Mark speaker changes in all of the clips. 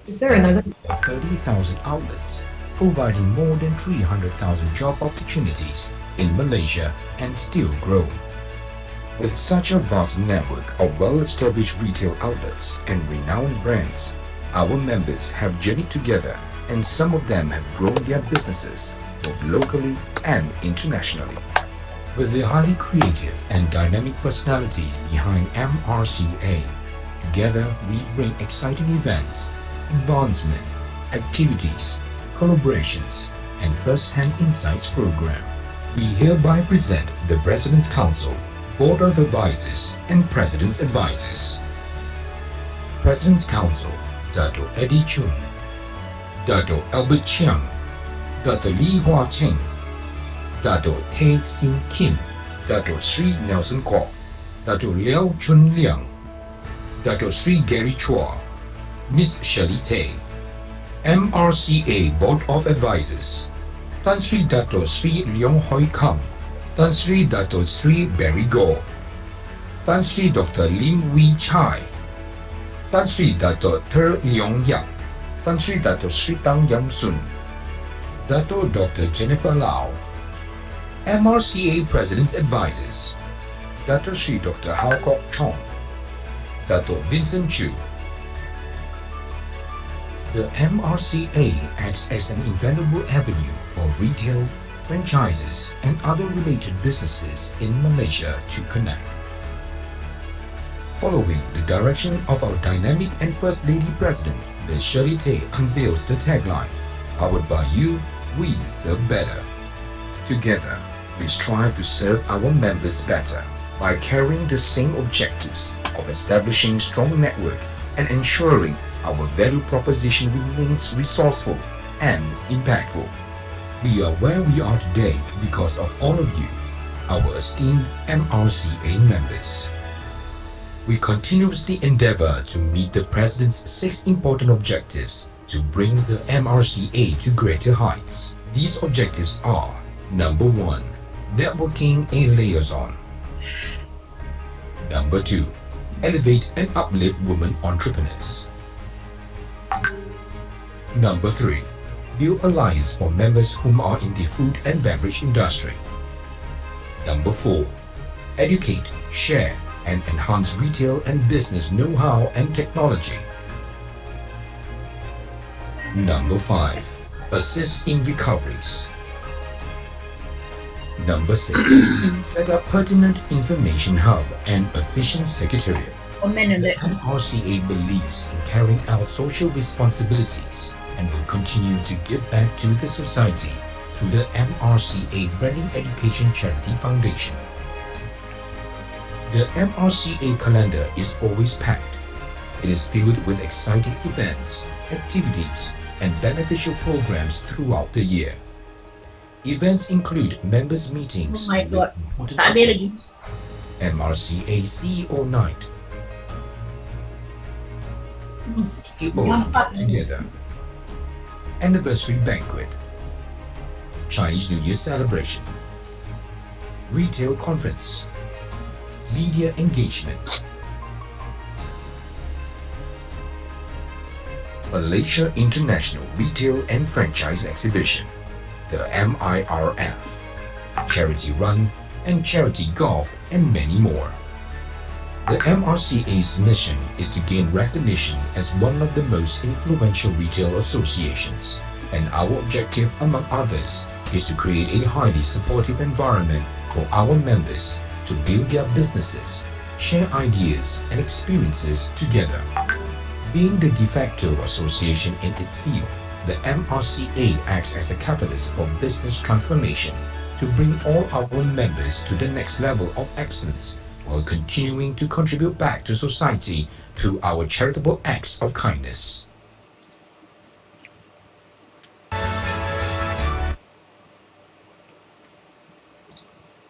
Speaker 1: Is there another?
Speaker 2: 30,000 outlets, providing more than 300,000 job opportunities in Malaysia and still growing. With such a vast network of well-established retail outlets and renowned brands, our members have journeyed together, and some of them have grown their businesses both locally and internationally. With the highly creative and dynamic personalities behind Mrca, together we bring exciting events, advancement, activities, collaborations, and first-hand insights program. We hereby present the President's Council, Board of Advisors, and President's Advisors. President's Council, Dato Eddie Chun, Dato Albert Chiang, Dato Lee Hua Cheng, Dato Tae Sin Kim, Dato Sri Nelson Kwok, Dato Liao Chun Liang, Dato Sri Gary Chua, Miss Shirley Tay, Mrca Board of Advisors, Tan Sri Dato Sri Leong Hoi Kam, Tan Sri Dato Sri Barry Gore, Tan Sri Dr. Lim Wee Chai, Tan Sri Dato Ter Leong Yap, Tan Sri Dato Sri Tang Yam Sun, Dato Dr. Jennifer Lau, Mrca President's Advisors, Dato Sri Dr. Hao Kok Chong, Dato Vincent Chu. The Mrca acts as an invaluable avenue for retail, franchises, and other related businesses in Malaysia to connect. Following the direction of our dynamic and First Lady President, Ms. Shirley Tay unveils the tagline, "Powered by you, we serve better." Together, we strive to serve our members better by carrying the same objectives of establishing strong network and ensuring our value proposition remains resourceful and impactful. We are where we are today because of all of you, our esteemed Mrca members. We continuously endeavor to meet the President's 6 important objectives to bring the Mrca to greater heights. These objectives are: Number 1, networking a liaison. Number 2, elevate and uplift women entrepreneurs. Number 3, build alliance for members whom are in the food and beverage industry. Number 4, educate, share, and enhance retail and business know-how and technology. Number 5, assist in recoveries. Number 6, set up pertinent information hub and efficient secretariat. The Mrca believes in carrying out social responsibilities and will continue to give back to the society through the Mrca Branding Education Charity Foundation. The Mrca calendar is always packed. It is filled with exciting events, activities, and beneficial programs throughout the year. Events include members' meetings, Mrca CEO Night, CEO Together, Anniversary Banquet, Chinese New Year Celebration, Retail Conference, Media Engagement, Malaysia International Retail and Franchise Exhibition, the MIRF, Charity Run, and Charity Golf, and many more. The Mrca's mission is to gain recognition as one of the most influential retail associations, and our objective, among others, is to create a highly supportive environment for our members to build their businesses, share ideas and experiences together. Being the de facto association in its field, the Mrca acts as a catalyst for business transformation to bring all our members to the next level of excellence, while continuing to contribute back to society through our charitable acts of kindness.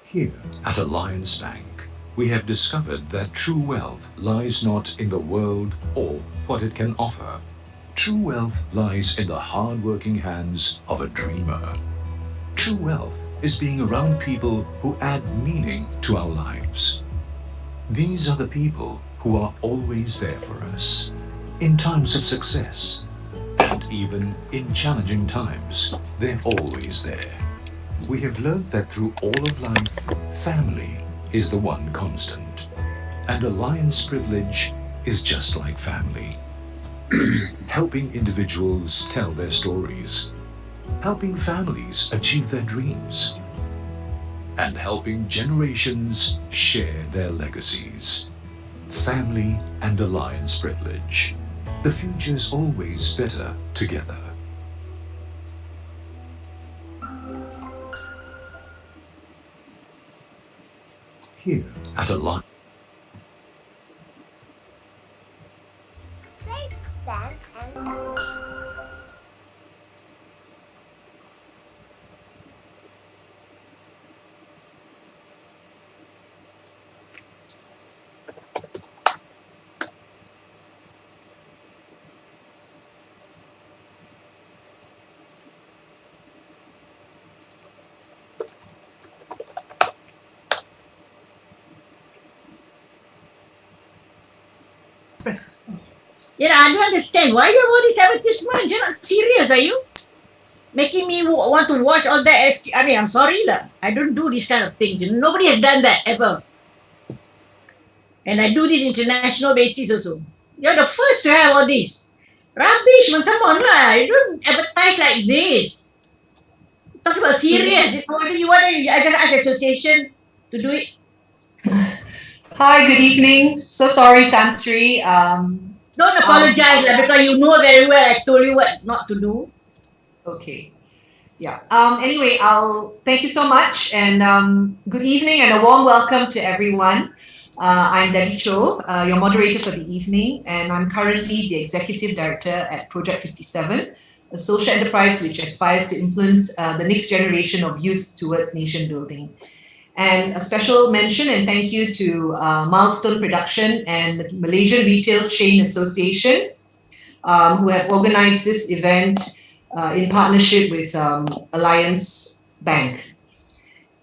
Speaker 3: Here at Alliance Bank, we have discovered that true wealth lies not in the world or what it can offer. True wealth lies in the hard-working hands of a dreamer. True wealth is being around people who add meaning to our lives. These are the people who are always there for us, in times of success even in challenging times, they're always there. We have learned that through all of life, family is the one constant. And alliance privilege is just like family. Helping individuals tell their stories, helping families achieve their dreams, and helping generations share their legacies. Family and alliance privilege. The future's always better together. Here at Alliance.
Speaker 1: I don't understand. Why you have all these advertisements? You're not serious, are you? Making me want to watch all that. I'm sorry, I don't do these kind of things. Nobody has done that ever. And I do this international basis also. You're the first to have all this. Rubbish, man, come on, you don't advertise like this. Talk about serious. I just ask association to do it.
Speaker 4: Hi, good evening. So sorry, Tan Sri.
Speaker 1: Don't apologize because you know very well I told you what not to do.
Speaker 4: Okay. Yeah. Anyway, thank you so much, and good evening and a warm welcome to everyone. I'm Debbie Cho, your moderator for the evening, and I'm currently the Executive Director at Project 57, a social enterprise which aspires to influence the next generation of youth towards nation building. And a special mention and thank you to Milestone Production and Malaysian Retail Chain Association, who have organized this event in partnership with Alliance Bank.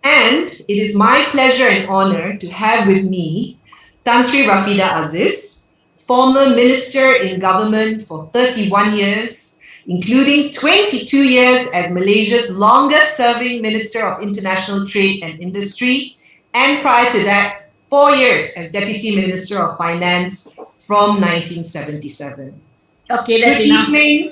Speaker 4: And it is my pleasure and honor to have with me Tan Sri Rafidah Aziz, former Minister in Government for 31 years, including 22 years as Malaysia's longest-serving Minister of International Trade and Industry, and prior to that, 4 years as Deputy Minister of Finance from 1977.
Speaker 1: Okay, that's
Speaker 4: good
Speaker 1: enough.
Speaker 4: Evening.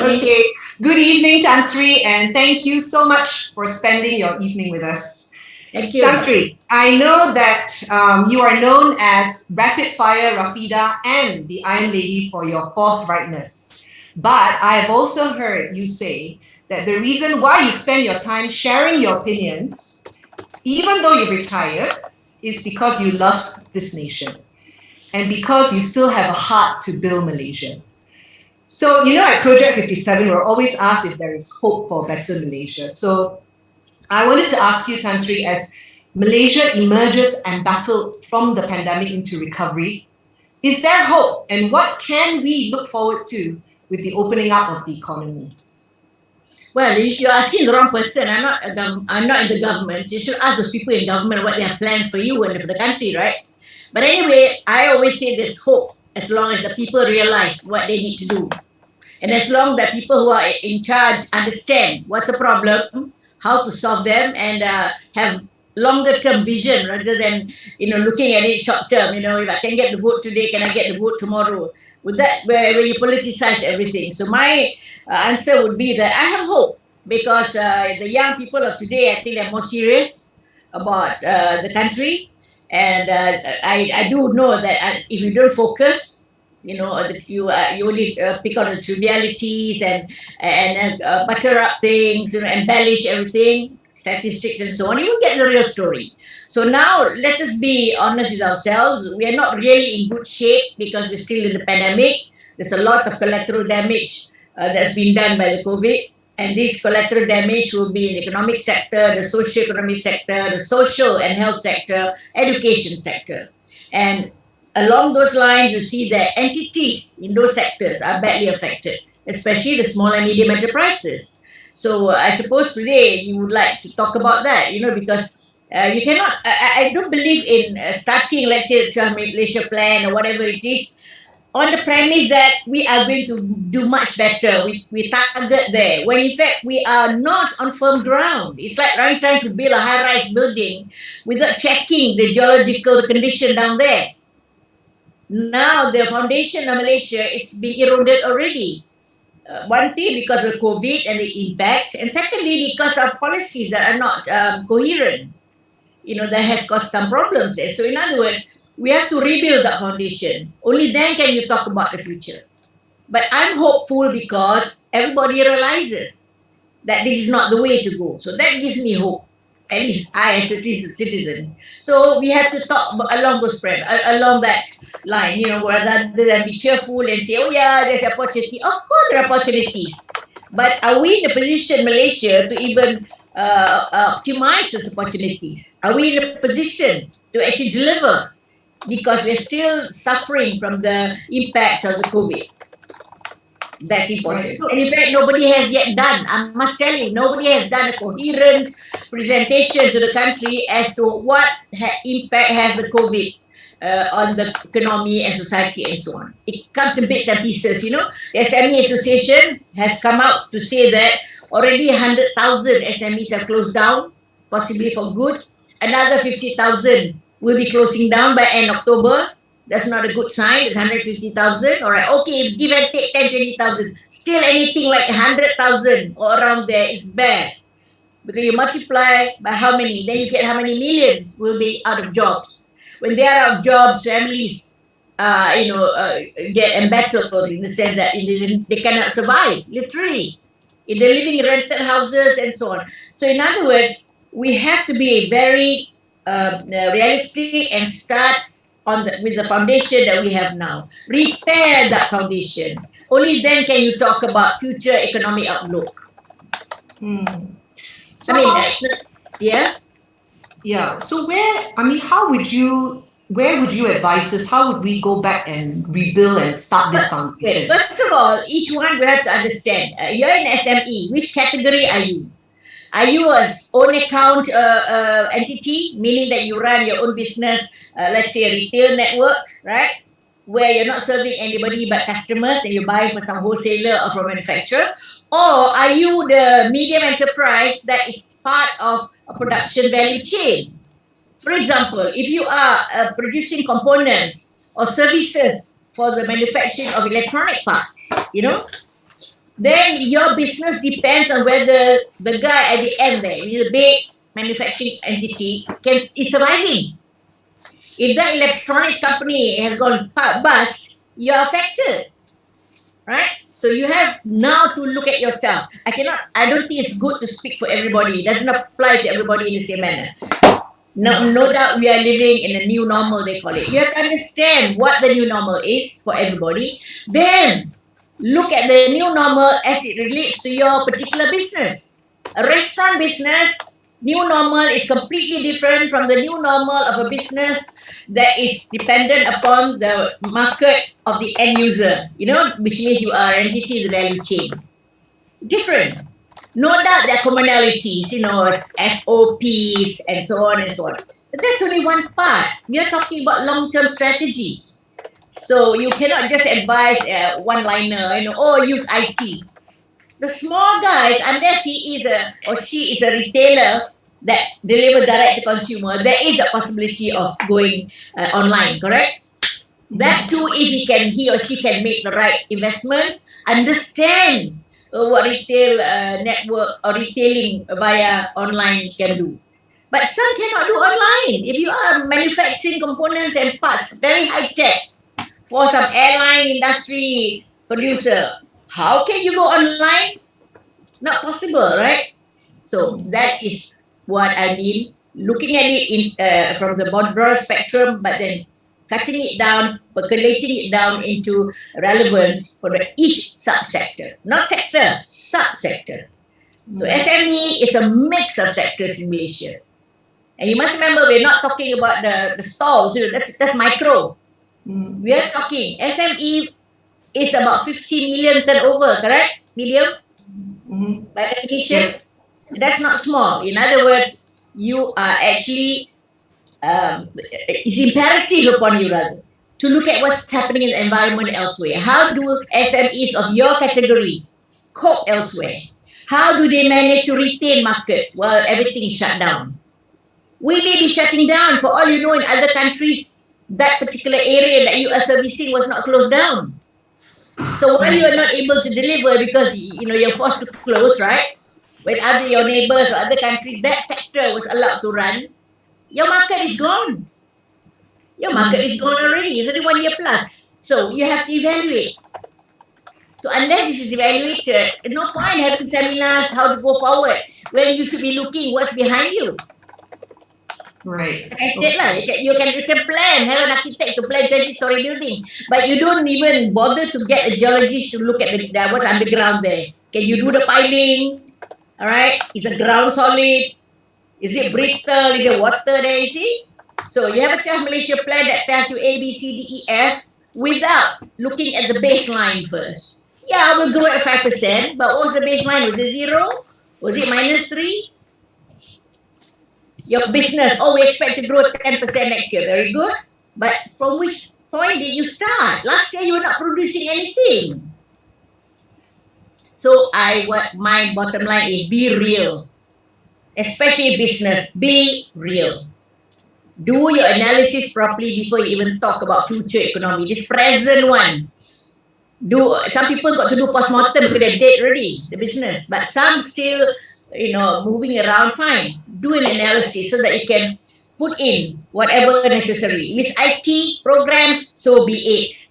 Speaker 4: Okay, good evening, Tan Sri, and thank you so much for spending your evening with us.
Speaker 1: Thank you.
Speaker 4: Tan Sri, I know that you are known as Rapid Fire Rafidah and the Iron Lady for your forthrightness. But I have also heard you say that the reason why you spend your time sharing your opinions, even though you're retired, is because you love this nation and because you still have a heart to build Malaysia. So, at Project 57, we're always asked if there is hope for a better Malaysia. So I wanted to ask you, Tan Sri, as Malaysia emerges and battles from the pandemic into recovery, is there hope, and what can we look forward to with the opening up of the economy?
Speaker 1: Well, you're asking the wrong person. I'm not in the government. You should ask those people in government what they have planned for you and for the country, right? But anyway, I always say there's hope as long as the people realize what they need to do. And as long as the people who are in charge understand what's the problem, how to solve them, and have longer-term vision rather than, looking at it short-term. If I can get the vote today, can I get the vote tomorrow? With that, where you politicize everything. So my answer would be that I have hope because the young people of today, I think they're more serious about the country. And I do know that if you don't focus, you only pick on the trivialities and butter up things, embellish everything, statistics and so on, you won't get the real story. So now, let us be honest with ourselves. We are not really in good shape because we're still in the pandemic. There's a lot of collateral damage that's been done by the COVID. And this collateral damage will be in the economic sector, the socio-economic sector, the social and health sector, education sector. And along those lines, you see that entities in those sectors are badly affected, especially the small and medium enterprises. So I suppose today you would like to talk about that, because you cannot, I don't believe in starting, let's say, the Malaysia Plan or whatever it is, on the premise that we are going to do much better. We target there, when in fact we are not on firm ground. It's like trying to build a high-rise building without checking the geological condition down there. Now the foundation of Malaysia is being eroded already. One thing because of COVID and the impact, and secondly because of policies that are not coherent. That has caused some problems there. So in other words, we have to rebuild that foundation. Only then can you talk about the future. But I'm hopeful because everybody realizes that this is not the way to go. So that gives me hope, at least I as a citizen. So we have to talk along that line, rather than be cheerful and say, oh yeah, there's opportunity. Of course there are opportunities. But are we in a position, Malaysia, to even optimize those opportunities? Are we in a position to actually deliver? Because we're still suffering from the impact of the COVID. That's important. And in fact, nobody has yet done, I must tell you, nobody has done a coherent presentation to the country as to what impact has the COVID on the economy and society and so on. It comes in bits and pieces, The SME Association has come out to say that already 100,000 SMEs have closed down, possibly for good. Another 50,000 will be closing down by end October. That's not a good sign. It's 150,000. All right. Okay, give and take 10, 20,000. Still anything like 100,000 or around there is bad. Because you multiply by how many, then you get how many millions will be out of jobs. When they are out of jobs, families, get embattled in the sense that they cannot survive, literally. They're living in rented houses and so on. So in other words, we have to be very realistic and start with the foundation that we have now. Repair that foundation. Only then can you talk about future economic outlook.
Speaker 4: So
Speaker 1: yeah.
Speaker 4: So where would you advise us? How would we go back and rebuild and start this foundation?
Speaker 1: First of all, each one will have to understand. You're an SME. Which category are you? Are you a own account entity, meaning that you run your own business, let's say a retail network, right? Where you're not serving anybody but customers and you're buying for some wholesaler or from manufacturer? Or are you the medium enterprise that is part of a production value chain? For example, if you are producing components or services for the manufacturing of electronic parts, then your business depends on whether the guy at the end there, the big manufacturing entity, is surviving. If that electronics company has gone bust, you're affected, right? So you have now to look at yourself. I don't think it's good to speak for everybody. It doesn't apply to everybody in the same manner. No doubt we are living in a new normal, they call it. You have to understand what the new normal is for everybody. Then look at the new normal as it relates to your particular business. A restaurant business, new normal is completely different from the new normal of a business that is dependent upon the market of the end user, which means you are an entity in the value chain. Different. No doubt there are commonalities, SOPs and so on and so on. But that's only one part. We are talking about long-term strategies. So you cannot just advise one-liner, use IT. The small guys, unless he is or she is a retailer that deliver direct to consumer, there is a possibility of going online, correct? That too, if he or she can make the right investments, understand what retail network or retailing via online can do. But some cannot do online. If you are manufacturing components and parts, very high-tech, for some airline industry producer, how can you go online? Not possible, right? So that is what I mean. Looking at it from the broader spectrum, but then cutting it down, percolating it down into relevance for each subsector. Not sector, subsector. So SME is a mix of sectors in Malaysia. And you must remember, we're not talking about the stalls. That's micro. We are talking SME is about 50 million turnover, correct? Million? By definition, yes. That's not small. In other words, you are actually, it's imperative upon you rather to look at what's happening in the environment elsewhere. How do SMEs of your category cope elsewhere? How do they manage to retain markets while everything is shut down? We may be shutting down. For all you know, in other countries, that particular area that you are servicing was not closed down. So while you are not able to deliver because you're forced to close, right? When your neighbors or other countries, that sector was allowed to run, your market is gone. Your market is gone already. It's only 1 year plus. So you have to evaluate. So unless this is evaluated, no point having seminars how to go forward when you should be looking what's behind you.
Speaker 4: Right.
Speaker 1: You can plan, have an architect to plan 20-story building, but you don't even bother to get a geologist to look at what's underground there. Can you do the piling? All right. Is the ground solid? Is it brittle? Is there water there? You see? So you have a Malaysia Plan that tells you A, B, C, D, E, F without looking at the baseline first. Yeah, I will grow at 5%, but what was the baseline? Was it 0? Was it -3? Your business, we expect to grow 10% next year. Very good. But from which point did you start? Last year, you were not producing anything. So my bottom line is be real. Especially business, be real. Do your analysis properly before you even talk about future economy. This present one. Some people got to do post-mortem because they're dead already, the business. But some still, moving around fine. Do an analysis so that you can put in whatever necessary. With IT programs, so be it.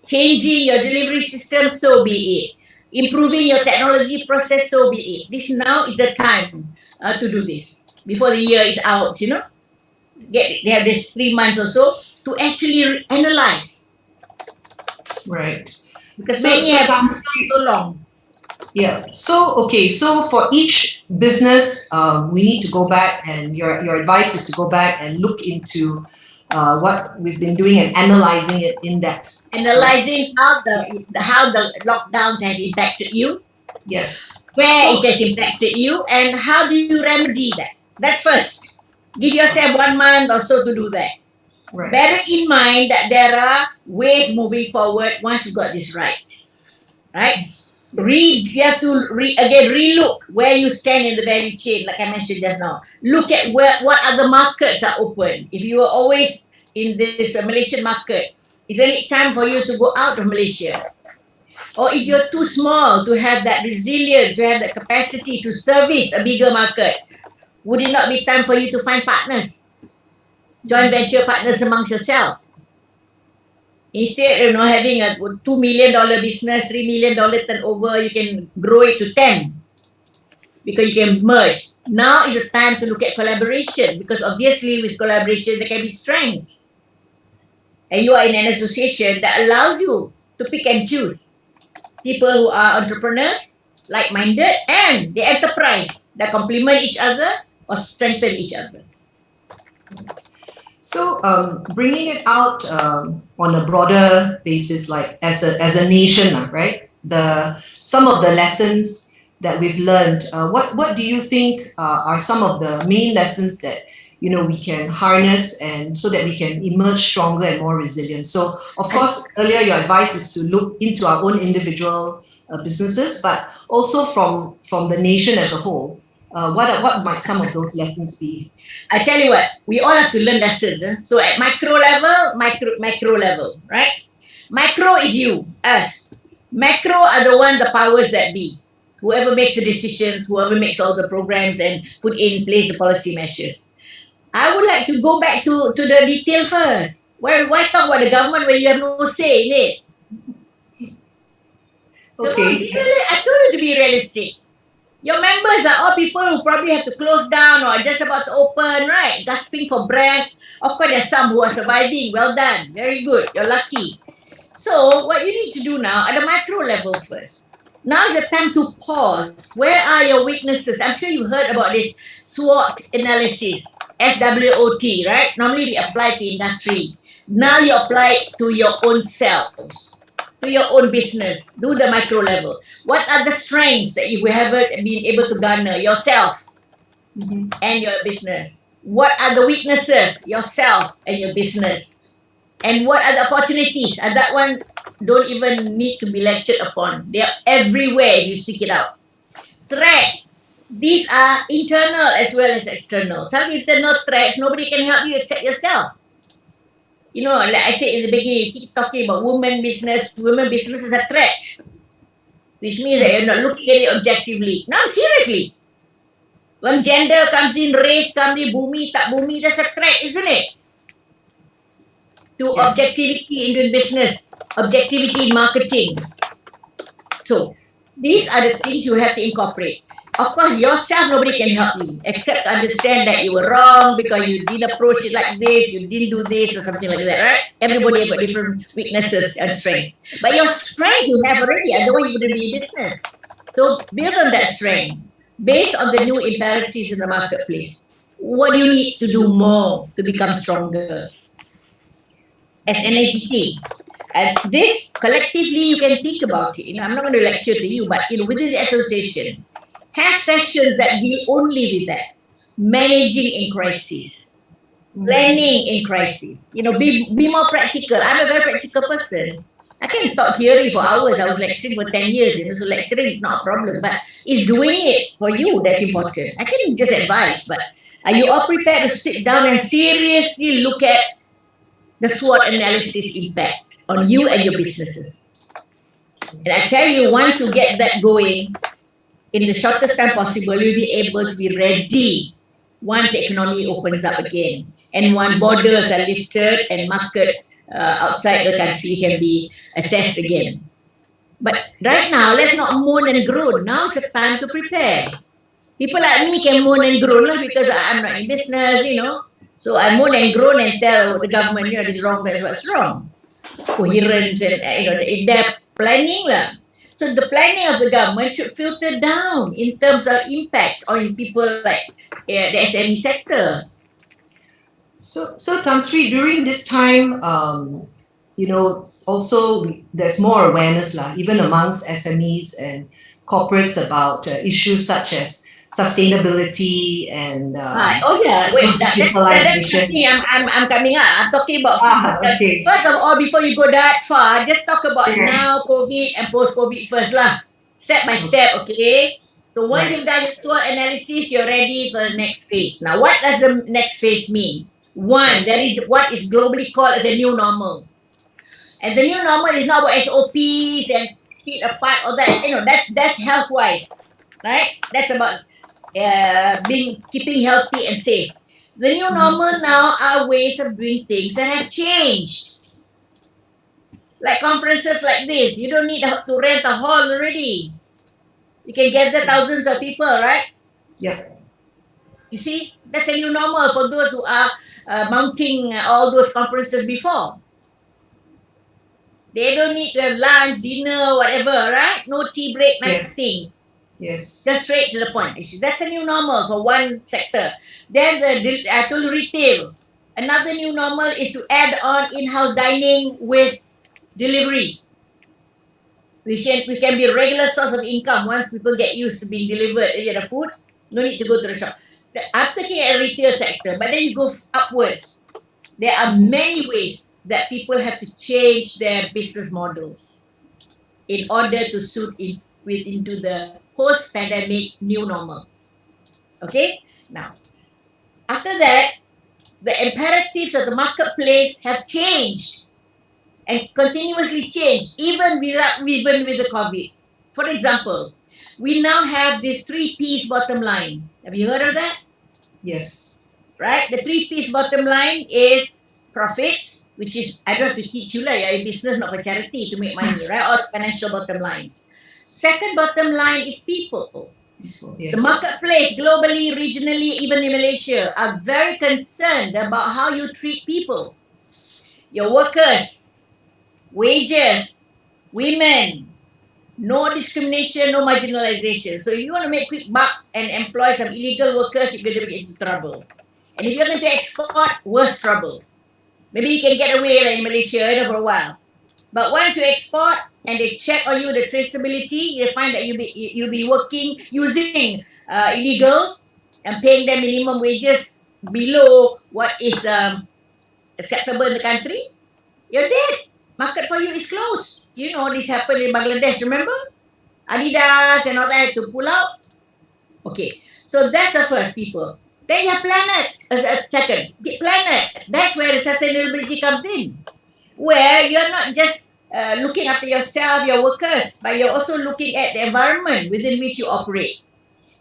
Speaker 1: Changing your delivery system, so be it. Improving your technology process, so be it. This now is the time to do this before the year is out, They have this 3 months or so to actually analyze.
Speaker 4: Right.
Speaker 1: Because many have been so long.
Speaker 4: Yeah. So for each business, we need to go back, and your advice is to go back and look into what we've been doing and analyzing it in depth.
Speaker 1: Analyzing how the lockdowns have impacted you.
Speaker 4: Yes.
Speaker 1: Where it has impacted you, and how do you remedy that? That's first. Give yourself 1 month or so to do that.
Speaker 4: Right.
Speaker 1: Bear in mind that there are ways moving forward once you got this right. Right? You have to relook where you stand in the value chain, like I mentioned just now. Look at what other markets are open. If you are always in this Malaysian market, is it time for you to go out of Malaysia? Or if you're too small to have that resilience, to have that capacity to service a bigger market, would it not be time for you to find partners? Joint venture partners amongst yourselves. Instead, having a $2 million business, $3 million turnover, you can grow it to 10 because you can merge. Now is the time to look at collaboration, because obviously with collaboration there can be strength. And you are in an association that allows you to pick and choose people who are entrepreneurs, like-minded, and the enterprise that complement each other or strengthen each other.
Speaker 4: So bringing it out on a broader basis, like as a nation, right? Some of the lessons that we've learned. What do you think are some of the main lessons that we can harness, and so that we can emerge stronger and more resilient? So of course, earlier your advice is to look into our own individual businesses, but also from the nation as a whole. What might some of those lessons be?
Speaker 1: I tell you what, we all have to learn lessons. So at macro level, right? Micro is you, us. Macro are the powers that be. Whoever makes the decisions, whoever makes all the programs and put in place the policy measures. I would like to go back to the detail first. Why talk about the government when you have no say in it?
Speaker 4: Okay.
Speaker 1: I told you to be realistic. Your members are all people who probably have to close down or are just about to open, right? Gasping for breath. Of course, there's some who are surviving. Well done. Very good. You're lucky. So what you need to do now at the micro level first. Now is the time to pause. Where are your weaknesses? I'm sure you heard about this SWOT analysis. SWOT, right? Normally we apply to industry. Now you apply it to your own selves, to your own business. Do the micro level. What are the strengths that you haven't been able to garner? Yourself and your business. What are the weaknesses? Yourself and your business. And what are the opportunities? And that one don't even need to be lectured upon. They are everywhere if you seek it out. Threats. These are internal as well as external. Some internal threats, nobody can help you except yourself. You know, like I said in the beginning, you keep talking about women business. Women business is a threat, which means that you're not looking at it objectively. No, seriously. When gender comes in, race comes in, bumi, tak bumi, that's a threat, isn't it? To objectivity in doing business, objectivity in marketing. So, these are the things you have to incorporate. Of course, yourself, nobody can help you except to understand that you were wrong because you didn't approach it like this, you didn't do this or something like that, right? Everybody has got different weaknesses and strengths. But your strength you have already, otherwise you wouldn't be in business. So build on that strength based on the new imperatives in the marketplace. What do you need to do more to become stronger as an entity? And this collectively you can think about it. You know, I'm not going to lecture to you, but within the association, have sessions that deal only with that. Managing in crisis, planning in crisis. Be more practical. I'm a very practical person. I can talk theory for hours. I was lecturing for 10 years. So lecturing is not a problem, but it's doing it for you that's important. I can just advise, but are you all prepared to sit down and seriously look at the SWOT analysis impact on you and your businesses? And I tell you, once you get that going, in the shortest time possible, you'll be able to be ready once the economy opens up again and when borders are lifted and markets outside the country can be assessed again. But right now, let's not moan and groan. Now it's the time to prepare. People like me can moan and groan because I'm not in business, So I moan and groan and tell the government, this is wrong, that's what's wrong. Coherence and, in-depth planning. So the planning of the government should filter down in terms of impact on people like the SME sector.
Speaker 4: So Tan Sri, during this time, also there's more awareness, even amongst SMEs and corporates about issues such as sustainability and
Speaker 1: that's something I'm coming up. I'm talking about
Speaker 4: okay.
Speaker 1: First of all, before you go that far, just talk about now COVID and post-COVID first step by step, okay? So once you've done your SWOT analysis, you're ready for the next phase. Now, what does the next phase mean? One, that is what is globally called as the new normal. And the new normal is not about SOPs and speed apart, all that. That's health-wise, right? That's about keeping healthy and safe. The new normal now are ways of doing things that have changed. Like conferences like this, you don't need to rent a hall already. You can gather thousands of people, right?
Speaker 4: Yeah.
Speaker 1: You see, that's a new normal for those who are mounting all those conferences before. They don't need to have lunch, dinner, whatever, right? No tea break, nothing.
Speaker 4: Yes.
Speaker 1: Just straight to the point. That's a new normal for one sector. Then I told retail. Another new normal is to add on in-house dining with delivery. We can be a regular source of income once people get used to being delivered the food. No need to go to the shop. I'm talking at retail sector, but then you go upwards. There are many ways that people have to change their business models in order to suit into the post-pandemic new normal. Okay? Now, after that, the imperatives of the marketplace have changed and continuously changed, even with the COVID. For example, we now have this 3 P's bottom line. Have you heard of that?
Speaker 4: Yes.
Speaker 1: Right? The 3 P's bottom line is profits, which is, I don't have to teach you, you're a business, not for charity, to make money, right? Or financial bottom lines. Second bottom line is people.
Speaker 4: Yes.
Speaker 1: The marketplace, globally, regionally, even in Malaysia, are very concerned about how you treat people. Your workers, wages, women, no discrimination, no marginalization. So if you want to make quick buck and employ some illegal workers, you're going to get into trouble. And if you're going to export, worse trouble. Maybe you can get away in Malaysia for a while. But once you export and they check on you the traceability, you find that you'll be working using illegals and paying them minimum wages below what is acceptable in the country. you're dead. Market for you is closed. You know, this happened in Bangladesh, remember? Adidas and all that had to pull out. Okay, so that's the first, people. Then your planet, second, planet. That's where the sustainability comes in. Where you're not just looking after yourself, your workers, but you're also looking at the environment within which you operate.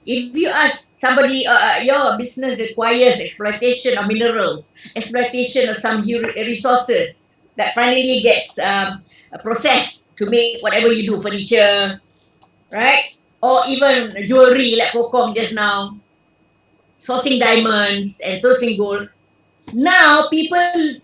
Speaker 1: If you ask somebody, your business requires exploitation of minerals, exploitation of some resources that finally gets processed to make whatever you do, furniture, right? Or even jewelry like Kokong just now, sourcing diamonds and sourcing gold. Now people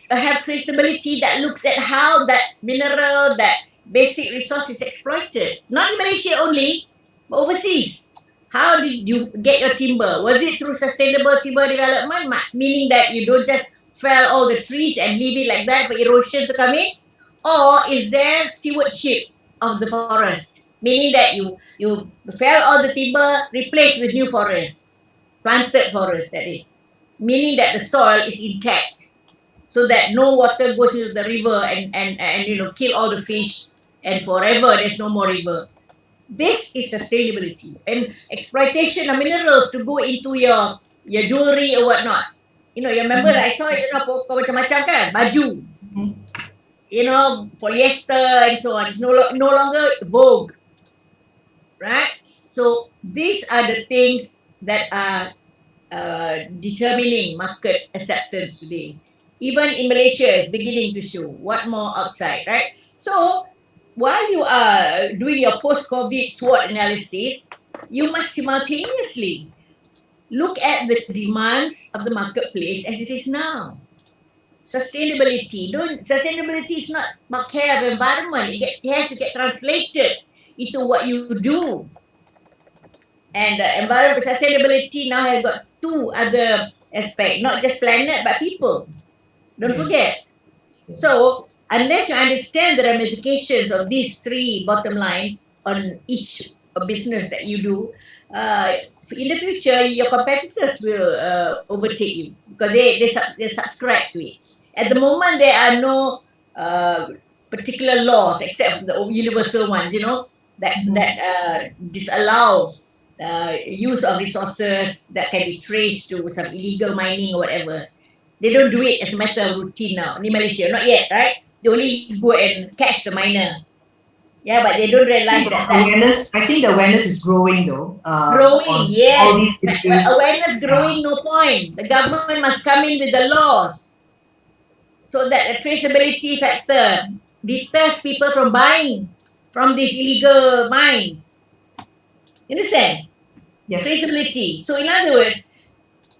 Speaker 1: have traceability that looks at how that mineral, that basic resource is exploited. Not in Malaysia only, but overseas. How did you get your timber? Was it through sustainable timber development? Meaning that you don't just fell all the trees and leave it like that for erosion to come in? Or is there stewardship of the forest? Meaning that you fell all the timber, replaced with new forest, planted forest, that is. Meaning that the soil is intact, so that no water goes into the river and you know, kill all the fish, and forever there's no more river. This is sustainability. And exploitation of minerals to go into your jewelry or whatnot. You know, you remember I saw it, you know, macam-macam kan, baju. You know, polyester and so on. It's no longer vogue. Right? So these are the things that are determining market acceptance today. Even in Malaysia, it's beginning to show. What more outside, right? So while you are doing your post-COVID SWOT analysis, you must simultaneously look at the demands of the marketplace as it is now. Sustainability. Sustainability is not about care of environment. It has to get translated into what you do. And environment sustainability now has got two other aspects, not just planet but people. Don't forget. So unless you understand the ramifications of these three bottom lines on each business that you do, in the future your competitors will overtake you because they subscribe to it. At the moment, there are no particular laws except the universal ones, you know, that disallow use of resources that can be traced to some illegal mining or whatever. They don't do it as a matter of routine now. In Malaysia, not yet, right? They only go and catch the miner. Yeah, but they don't realize that.
Speaker 4: Awareness, I think the awareness is growing though.
Speaker 1: Growing, yes.
Speaker 4: All these issues.
Speaker 1: Awareness growing, no point. The government must come in with the laws so that the traceability factor deters people from buying from these illegal mines. You understand?
Speaker 4: Yes.
Speaker 1: Traceability. So in other words,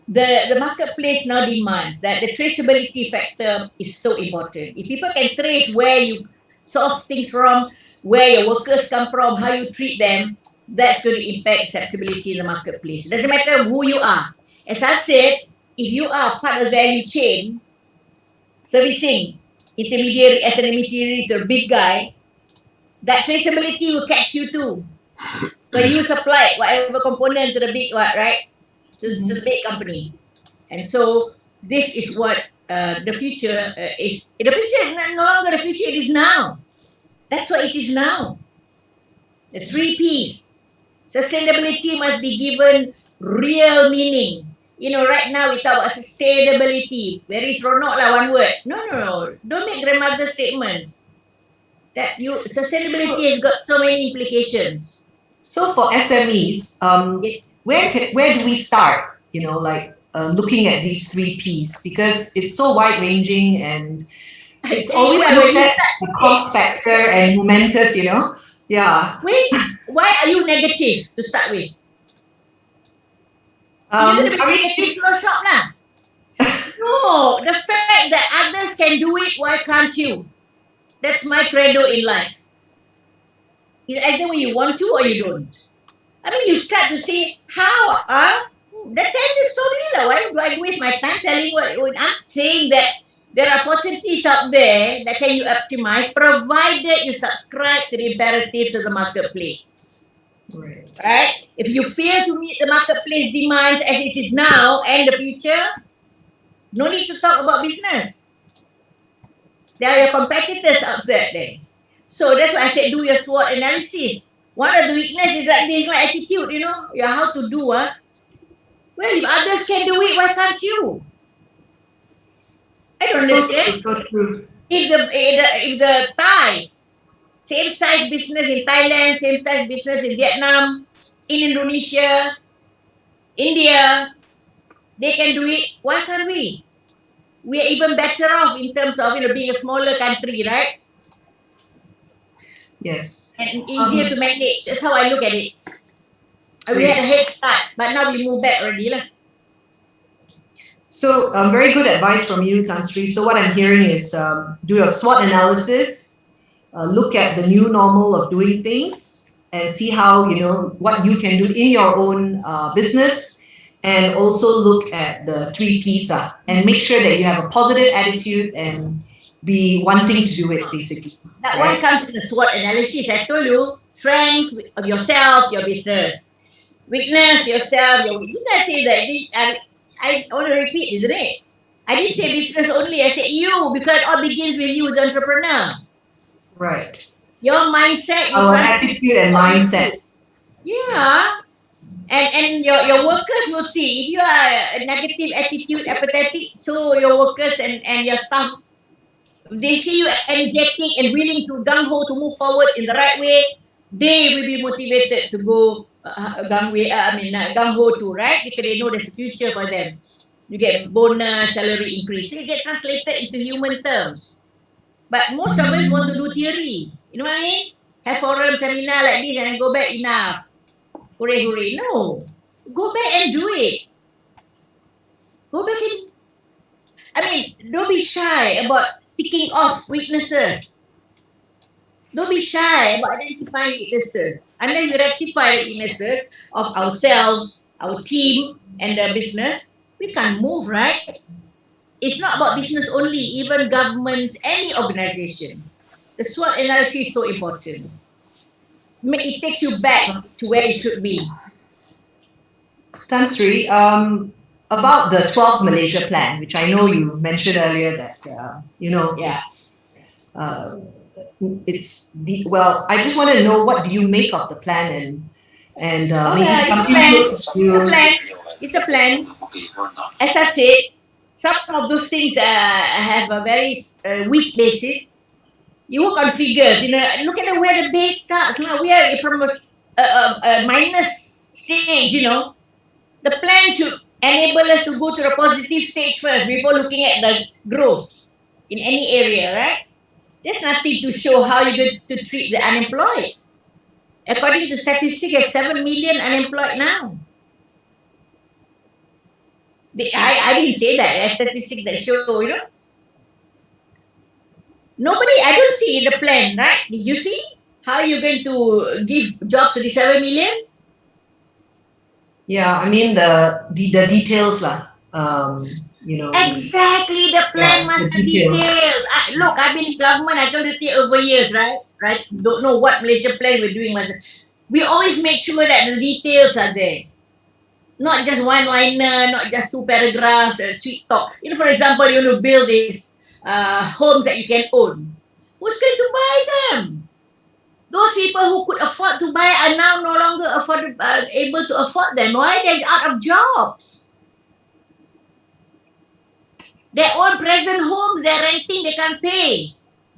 Speaker 1: the marketplace now demands that the traceability factor is so important. If people can trace where you source things from, where your workers come from, how you treat them, that's going to impact acceptability in the marketplace. It doesn't matter who you are. As I said, if you are part of the value chain, servicing intermediary as an intermediary to a big guy, that traceability will catch you too. So you supply whatever component to the big one, right? To the big company. And so this is what the future is. The future, no longer the future, it is now. That's what it is now. The 3 P's. Sustainability must be given real meaning. You know, right now we talk about sustainability. Very seronok lah, one word. No. Don't make grandmother statements. Sustainability has got so many implications.
Speaker 4: So for SMEs, where do we start? You know, like looking at these 3 P's, because it's so wide ranging and it's always looked at the cost factor and momentous, you know. Yeah.
Speaker 1: Wait, why are you negative to start with? You're going to be negative to a shop lah. No, the fact that others can do it, why can't you? That's my credo in life. It's either when you want to or you don't. I mean, you start to say, how? That time is so real. Why do I waste my time telling what I'm saying that there are opportunities out there that can you optimize, provided you subscribe to the imperatives of the marketplace. Right? If you fail to meet the marketplace demands as it is now and the future, no need to talk about business. There are your competitors outside there. So that's why I said do your SWOT analysis. One of the weaknesses is like this, my attitude, how to do. Well, if others can do it, why can't you? I don't understand.
Speaker 4: So true.
Speaker 1: If the Thais, same size business in Thailand, same size business in Vietnam, in Indonesia, India, they can do it. Why can't we? We are even better off in terms of being a smaller country, right?
Speaker 4: Yes.
Speaker 1: And easier to manage. That's how I look at it. We had a head start, but now we move back already.
Speaker 4: So very good advice from you, Tan Sri. So what I'm hearing is do a SWOT analysis, look at the new normal of doing things, and see how, what you can do in your own business, and also look at the 3 P's and make sure that you have a positive attitude and be wanting to do it, basically.
Speaker 1: Now, when it comes to the SWOT analysis, I told you, strength of yourself, your business. Weakness, yourself, your weakness. Didn't I say that? I want to repeat, isn't it? I didn't say business only. I said you, because it all begins with you, the entrepreneur.
Speaker 4: Right.
Speaker 1: Your mindset.
Speaker 4: Our attitude and mindset.
Speaker 1: Yeah. And your workers will see. If you are a negative attitude, apathetic, so your workers and your staff, they see you energetic and willing to gung-ho to move forward in the right way, they will be motivated to go gung-ho too, right? Because they know there's a future for them. You get bonus, salary increase. So it gets translated into human terms. But most of us want to do theory. You know what I mean? Have forum seminar like this and go back, enough. Hooray, hooray. No. Go back and do it. Go back and... don't be shy about picking off weaknesses. Don't be shy about identifying weaknesses. Unless we rectify the weaknesses of ourselves, our team, and the business, we can't move, right? It's not about business only, even governments, any organization. The SWOT analysis is so important. It takes you back to where it should be.
Speaker 4: Tan Sri, about the 12th Malaysia Plan, which I know you mentioned earlier that, I just want to know, what do you make of the plan
Speaker 1: It's a plan. As I said, some of those things have a very weak basis. You work on figures. Look at where the base starts. We are from a minus stage. The plan should enable us to go to the positive stage first before looking at the growth in any area, right? There's nothing to show how you're going to treat the unemployed. According to statistics, there's 7 million unemployed now. I didn't say that. There's statistics that show, Nobody, I don't see the plan, right? Did you see? How you're going to give jobs to the 7 million?
Speaker 4: Yeah, the details
Speaker 1: Exactly, the plan must have details. Look, I've been in government, I told you over years, right? Don't know what Malaysia Plan we're doing. We always make sure that the details are there. Not just one-liner, not just 2 paragraphs, sweet talk. For example, you want to build these homes that you can own. Who's going to buy them? Those people who could afford to buy are now no longer able to afford them. Why? They're out of jobs. Their own present homes, they're renting, they can't pay.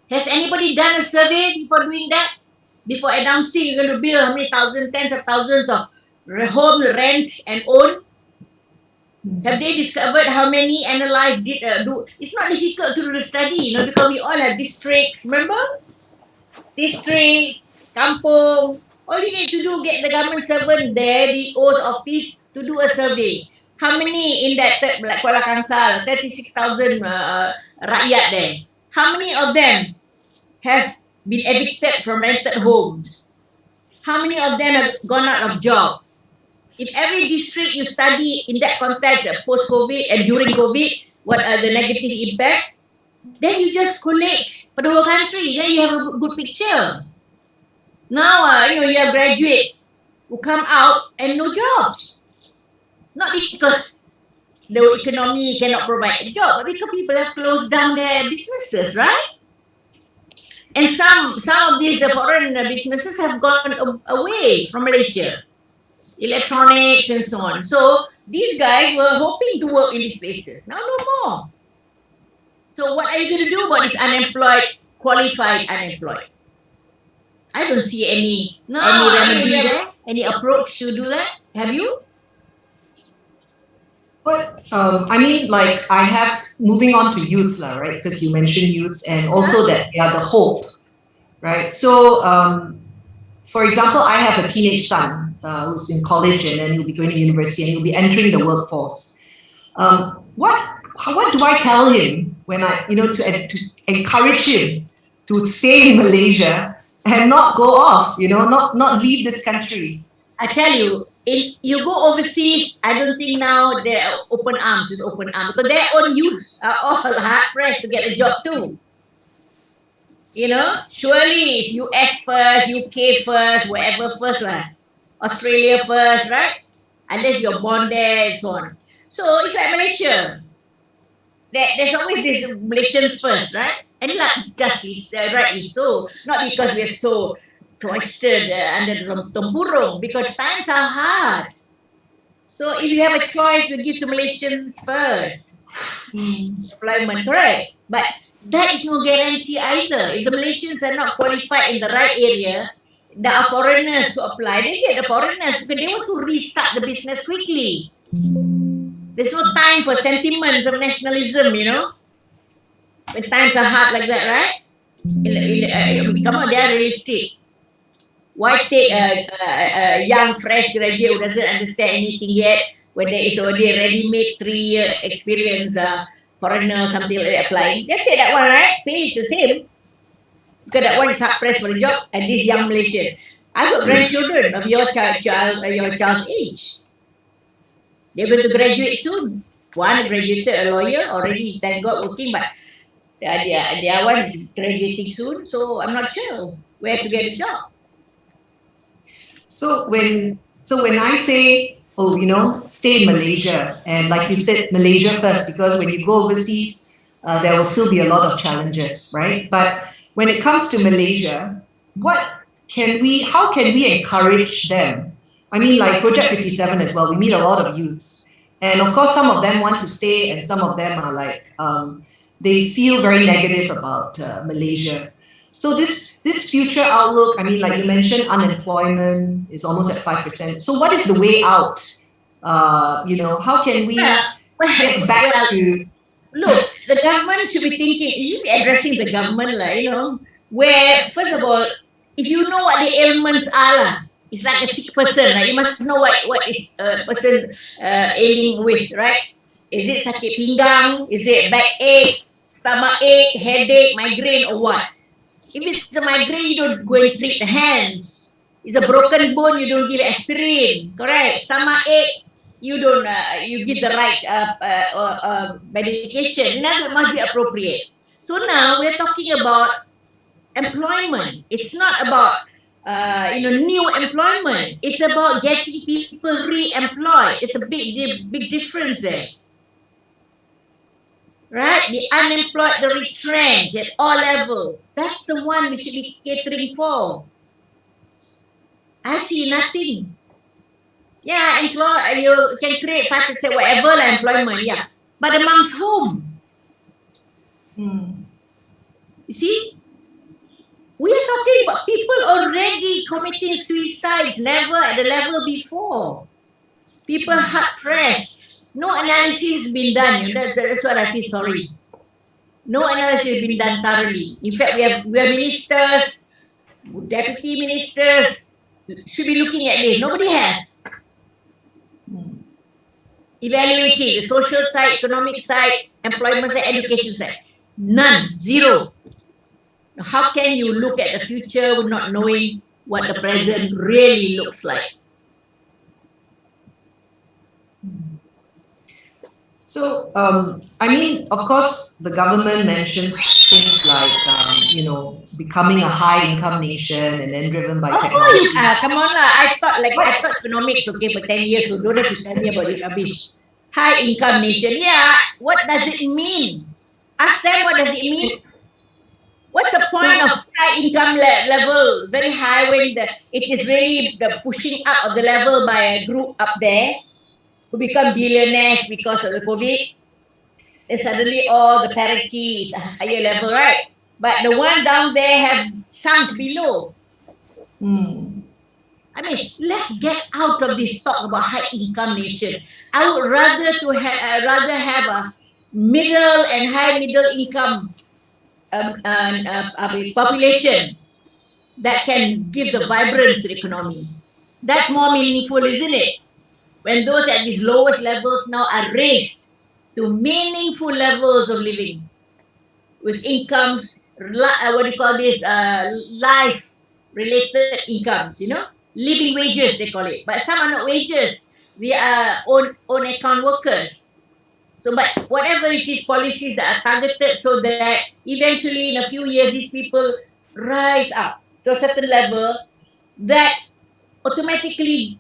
Speaker 1: Has anybody done a survey before doing that? Before announcing you're going to build how many thousands, tens of thousands of homes, rent and own? Have they discovered how many analyzed do? It's not difficult to do the study, because we all have districts, remember? Districts, kampung. All you need to do, get the government servant there, the oath office, to do a survey. How many in that, like Kuala Kangsar, 36,000 rakyat there? How many of them have been evicted from rented homes? How many of them have gone out of job? If every district you study in that context, post-COVID and during COVID, what are the negative impact, then you just collect for the whole country. Then you have a good picture. Now, you have graduates who come out and no jobs. Not because the economy cannot provide a job, but because people have closed down their businesses, right? And some of these foreign businesses have gone away from Malaysia, electronics and so on. So these guys were hoping to work in these places. Now no more. So what are you going to do about this unemployed, qualified unemployed? I don't see any remedy there, any approach to do that. Have you?
Speaker 4: But I mean, like I have, moving on to youth, right? Because you mentioned youth and also that they are the hope, right? So, for example, I have a teenage son who's in college and then he'll be going to university and he'll be entering the workforce. What do I tell him when I, to encourage him to stay in Malaysia and not go off, not leave this country?
Speaker 1: I tell you, if you go overseas, I don't think now they're open arms, because their own youth are all hard pressed to get a job too. Surely it's US first, UK first, wherever first, Australia first, right? Unless you're born there and so on. So it's like Malaysia. There's always this Malaysians first, right? And like justice, rightly so. Not because we're so cloistered under the tempurung, because times are hard. So if you have a choice, you give to Malaysians first. Employment, correct? But that is no guarantee either. If the Malaysians are not qualified in the right area, there are foreigners who apply. They get the foreigners because they want to restart the business quickly. There's no time for sentiments of nationalism, when times are hard like that, right? Come on, they are realistic. Why take a young, fresh graduate who doesn't understand anything yet when there is already a ready-made 3-year experience foreigner or something like that applying? Just take that one, right? Pay is the same. Because that one is hard pressed for a job, and this young Malaysian. I've got grandchildren of your child's age. They're going to graduate soon. One graduated a lawyer already, thank God, working, but the other one is graduating soon, so I'm not sure where to get a job.
Speaker 4: So when I say, stay in Malaysia, and like you said, Malaysia first, because when you go overseas, there will still be a lot of challenges, right? But when it comes to Malaysia, how can we encourage them? I mean, like Project 57 as well, we meet a lot of youths. And of course, some of them want to stay and some of them are like, they feel very negative about Malaysia. So this future outlook, I mean, like you mentioned, unemployment is almost at 5%. So what is the way out? How can we get back to...
Speaker 1: Look, the government should be thinking, you should be addressing the government, where, first of all, if you know what the ailments are, it's like a sick person, right? You must know what is a person ailing with, right? Is it sakit pinggang? Is it backache, stomach ache, headache, migraine, or what? If it's a migraine, you don't go and treat the hands. It's a broken bone, you don't give aspirin, correct? Stomach ache, you don't, you give the right medication. That must be appropriate. So now we're talking about employment. It's not about new employment. It's about getting people re-employed. It's a big difference there. Right? The unemployed, the retrenched at all levels. That's the one we should be catering for. I see nothing. Yeah, you can create 5% whatever employment, yeah. But amongst whom? You see? We are talking about people already committing suicides, never at the level before. People hard-pressed. No analysis has been done. That's what I feel sorry. No analysis has been done thoroughly. In fact, we have ministers, deputy ministers, should be looking at this. Nobody has. Evaluating the social side, economic side, employment side, education side. None. Zero. How can you look at the future without not knowing what the present really looks like?
Speaker 4: So, I mean, of course, the government mentions things like, becoming a high-income nation and then driven by technology.
Speaker 1: Come on, I thought economics, okay, for 10 years, so don't have to tell me about it rubbish. High-income nation, yeah, what does it mean? Ask them what does it mean? What's the point of high income level, very high, when it is really the pushing up of the level by a group up there who become billionaires because of the COVID? And suddenly all the parity is a higher level, right? But the one down there have sunk below. I mean, let's get out of this talk about high income nation. I would rather have a middle and high middle income population that can give the vibrance to the economy. That's more meaningful, isn't it? When those at these lowest levels now are raised to meaningful levels of living with incomes, life-related incomes, living wages they call it. But some are not wages; they are own account workers. So, but whatever it is, policies that are targeted so that eventually in a few years these people rise up to a certain level that automatically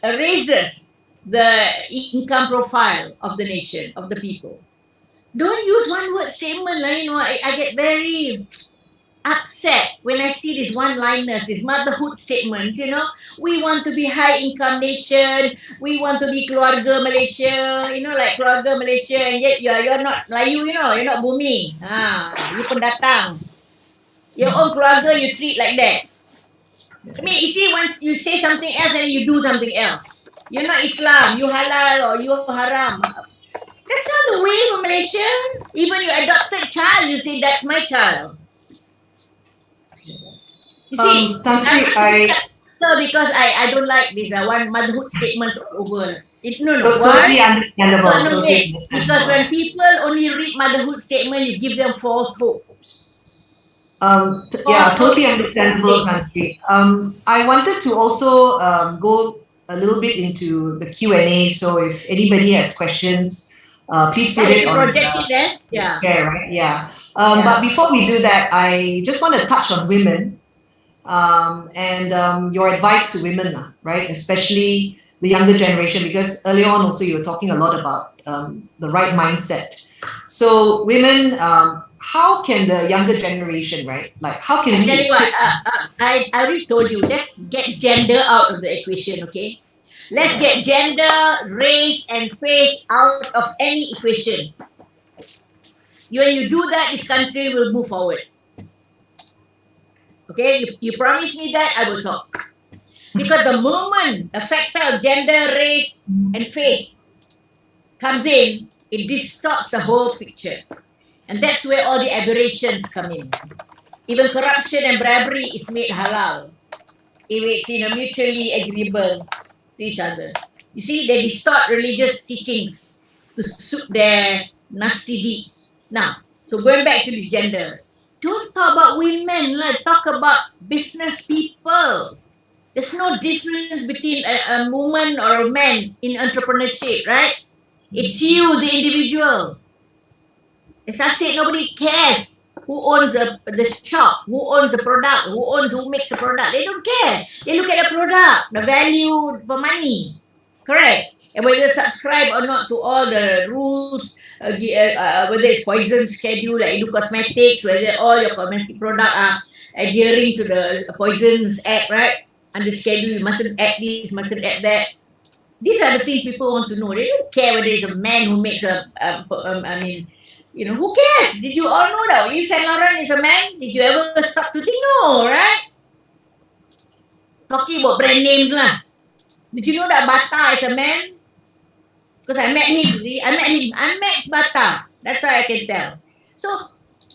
Speaker 1: raises the income profile of the nation, of the people. Don't use one word statement. I get very upset when I see these one-liners, these motherhood statements, we want to be high-income nation, we want to be keluarga Malaysia, like keluarga Malaysia, and yet you're not Melayu, you're not Bumi. You pendatang. Your own keluarga you treat like that. I mean, you see, once you say something else and you do something else. You're not Islam, you halal or you haram. That's not the way for Malaysia. Even your adopted child, you say that's my child. You see, because I don't like this one motherhood statements over.
Speaker 4: Totally understandable.
Speaker 1: Because when people only read motherhood statement, you give them false hopes.
Speaker 4: Totally understandable, Tansi. I wanted to also go a little bit into the Q&A. So if anybody has questions, please put it on. But before we do that, I just want to touch on women. And your advice to women, right? Especially the younger generation, because earlier on also you were talking a lot about the right mindset. So women, how can the younger generation, right? Like how can we...
Speaker 1: Tell you what, I already told you, let's get gender out of the equation, okay? Let's get gender, race, and faith out of any equation. When you do that, this country will move forward. Okay, you promise me that, I will talk. Because the moment a factor of gender, race, and faith comes in, it distorts the whole picture. And that's where all the aberrations come in. Even corruption and bribery is made halal if it's mutually agreeable to each other. You see, they distort religious teachings to suit their nasty deeds. Now, so going back to this gender, don't talk about women, talk about business people. There's no difference between a woman or a man in entrepreneurship, right? It's you, the individual. As I said, nobody cares who owns the shop, who owns the product, who makes the product. They don't care. They look at the product, the value for money. Correct? And whether you subscribe or not to all the rules, whether it's poison schedule, like you do cosmetics, whether all your cosmetic products are adhering to the Poisons Act, right? Under schedule, you mustn't add this, mustn't add that. These are the things people want to know. They don't care whether it's a man who makes who cares? Did you all know that? If Saint Laurent is a man, did you ever stop to think? No, right? Talking about brand names lah. Did you know that Bata is a man? Because I met him. I met Bata. That's why I can tell. So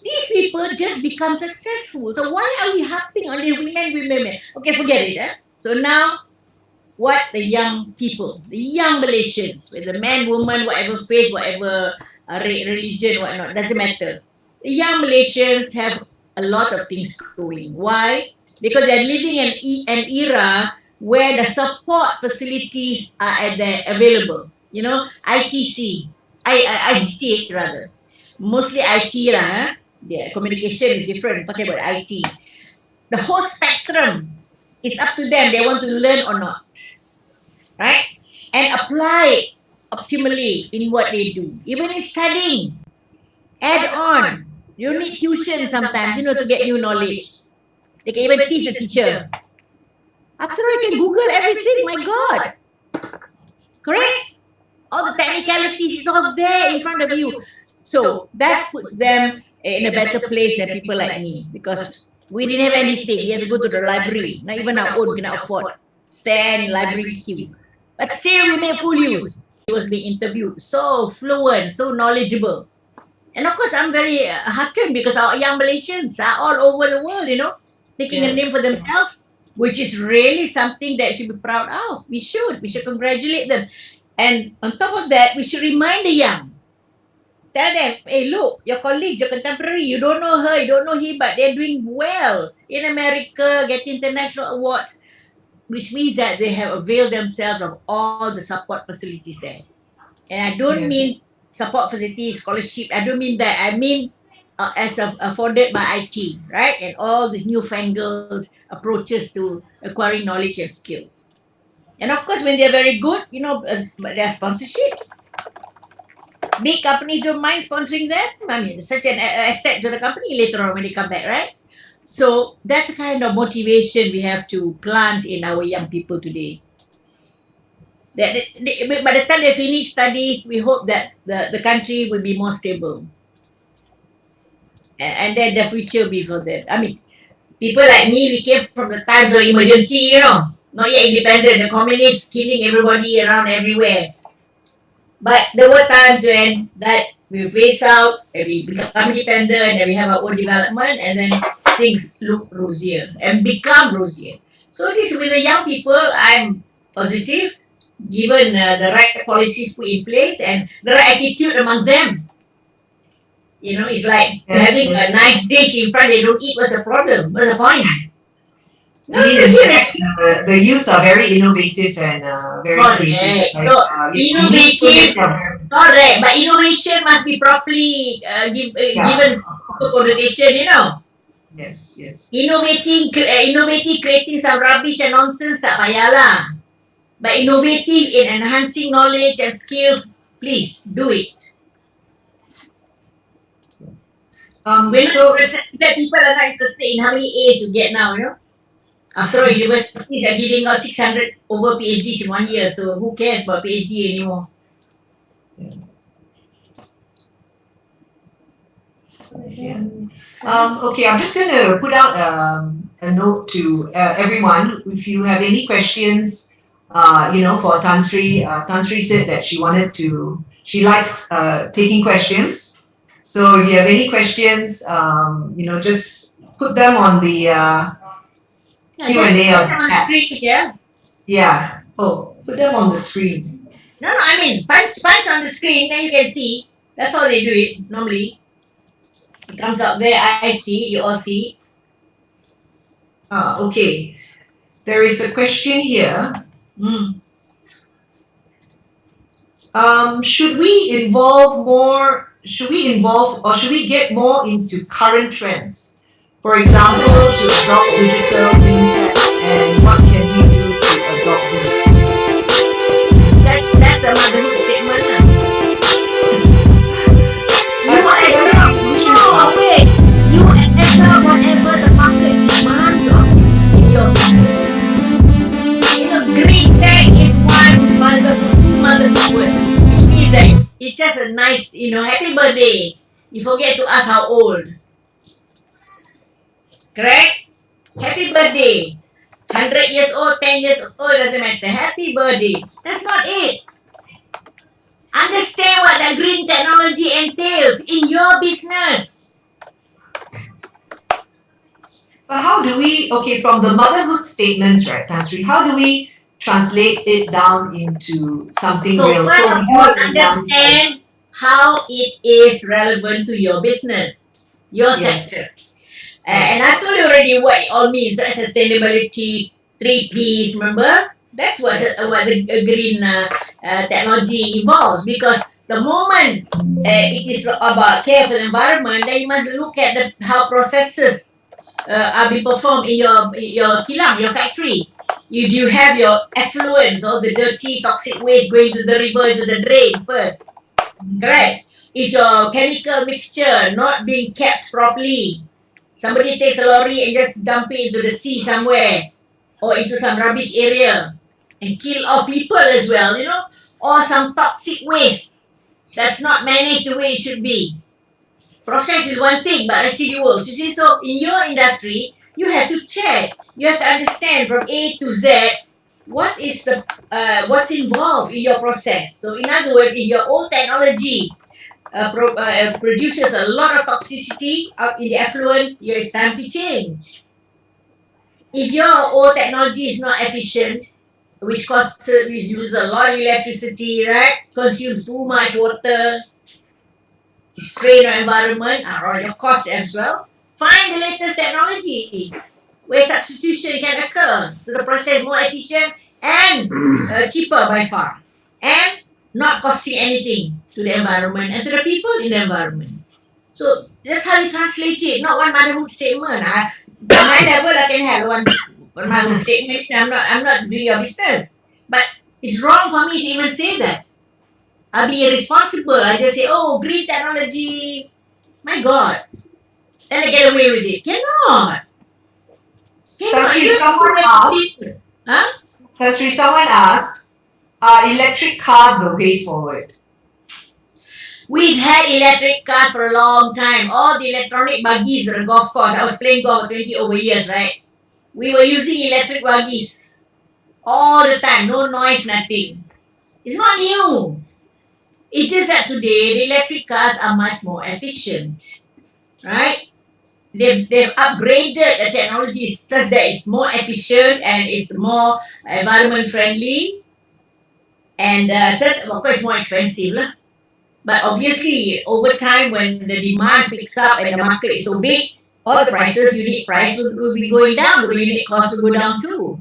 Speaker 1: these people just become successful. So why are we harping on these women? Okay, forget it. So now, what the young people, the young Malaysians, whether man, woman, whatever faith, whatever religion, whatnot, doesn't matter. The young Malaysians have a lot of things going. Why? Because they're living in an era where the support facilities are available. ICT rather. Mostly IT lah. Yeah, communication is different. Talking about IT. The whole spectrum is up to them. They want to learn or not. Right? And apply it optimally in what they do. Even in studying. Add on. You need tuition sometimes, to get new knowledge. They can even teach the teacher. After all, you can Google everything, my God. Correct? All the technicalities is all there in front of you. So that puts them in a better place than people like me, because we didn't have anything. We had to go to the library. Not even our own, we cannot afford. Stand in library queue. But still, we made full use. He was being interviewed. So fluent, so knowledgeable. And of course, I'm very heartened because our young Malaysians are all over the world, taking a name for themselves, which is really something that should be proud of. We should congratulate them. And on top of that, we should remind the young. Tell them, hey, look, your colleagues, your contemporary, you don't know her, you don't know him, but they're doing well in America, getting international awards, which means that they have availed themselves of all the support facilities there. And I don't mean support facilities, scholarship, I don't mean that. I mean as afforded by IT, right? And all these newfangled approaches to acquiring knowledge and skills. And of course, when they're very good, there are sponsorships. Big companies don't mind sponsoring them. I mean, it's such an asset to the company later on when they come back, right? So that's the kind of motivation we have to plant in our young people today. That by the time they finish studies, we hope that the country will be more stable. And then the future will be for them. I mean, people like me, we came from the times of emergency, not yet independent. The communists killing everybody around everywhere. But there were times when that we phase out, and we become independent, and we have our own development, and then things look rosier and become rosier. So this with the young people, I'm positive, given the right policies put in place and the right attitude amongst them. It's like having a nice dish in front, they don't eat. What's the problem? What's the point? No,
Speaker 4: the youth are very innovative and very creative.
Speaker 1: Innovative, correct. But innovation must be properly given connotation,
Speaker 4: Yes.
Speaker 1: Innovating, creating some rubbish and nonsense, tak payahlah. But innovative in enhancing knowledge and skills, please do it. So that people are not interested in how many A's you get now, After all, universities are giving out 600 over PhDs in 1 year, so who cares about PhD anymore?
Speaker 4: Okay, I'm just going to put out a note to everyone. If you have any questions, for Tan Sri said that she likes taking questions. So if you have any questions, just put them on the Q&A on the
Speaker 1: screen,
Speaker 4: Yeah. Oh, put them on the screen.
Speaker 1: No, I mean, punch on the screen, then you can see. That's how they do it, normally. It comes up there, I see, you all see.
Speaker 4: Okay. There is a question here. Should we involve or should we get more into current trends? For example, to adopt digital impact, and what can we do to adopt this?
Speaker 1: That's a motherhood statement. You enter whatever the market demands of you in your business. Green tech is one motherhood word, which means that it's just a nice, happy birthday. You forget to ask how old. Correct? Happy birthday. 100 years old, 10 years old, doesn't matter. Happy birthday. That's not it. Understand what the green technology entails in your business.
Speaker 4: But how do we, from the motherhood statements, right, Tan Sri, how do we translate it down into something real?
Speaker 1: First of all, understand how it is relevant to your business, your sector. And I told you already what it all means. Sustainability, 3 Ps, remember? That's what the green technology involves. Because the moment it is about care for the environment, then you must look at how processes are being performed in your kilang, your factory. You have your effluents, all the dirty, toxic waste going to the river, to the drain first. Correct? is your chemical mixture not being kept properly? Somebody takes a lorry and just dump it into the sea somewhere or into some rubbish area and kill off people as well, or some toxic waste that's not managed the way it should be. Process is one thing, but residuals, you see, so in your industry, you have to check, you have to understand from A to Z what is the what's involved in your process. So in other words, if your old technology produces a lot of toxicity out in the effluents, it's time to change. If your old technology is not efficient, which uses a lot of electricity, right? Consumes too much water, strain your environment or your cost as well, find the latest technology where substitution can occur. So the process is more efficient and cheaper by far. And not costing anything to the environment and to the people in the environment. So that's how you translate it, not one motherhood statement. At my level, I can have one motherhood statement. I'm not doing your business. But it's wrong for me to even say that. I'll be irresponsible. I just say, oh, green technology. My God. Then I get away with it. Cannot.
Speaker 4: Someone asked, are electric cars the way forward?
Speaker 1: We've had electric cars for a long time. All the electronic buggies at the golf course. I was playing golf for 20 over years, right? We were using electric buggies all the time. No noise, nothing. It's not new. It's just that today the electric cars are much more efficient, right? They've upgraded the technology such that it's more efficient and it's more environment friendly. And of course, more expensive. But obviously, over time, when the demand picks up and the market is so big, all the unit price will be going down, the unit cost will go down too.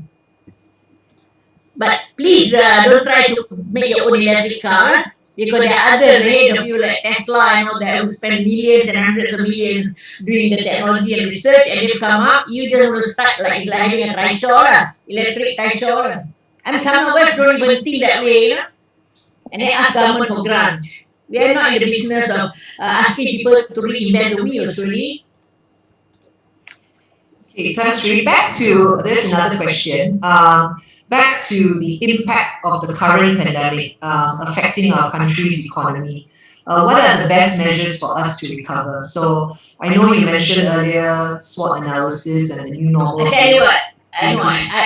Speaker 1: But please don't try to make your own electric car, because there are others ahead of you like Tesla and all that who spend millions and hundreds of millions doing the technology and research, and they come up, you just want to start like having a trishaw, electric trishaw. And some of us don't even think that way, and they ask government for grant. We are not in the business of asking people to reinvent the wheels, really.
Speaker 4: Okay, Sri, there's another question. Back to the impact of the current pandemic affecting our country's economy. What are the best measures for us to recover? So I know you mentioned earlier SWOT analysis and the new normal.
Speaker 1: I tell you what,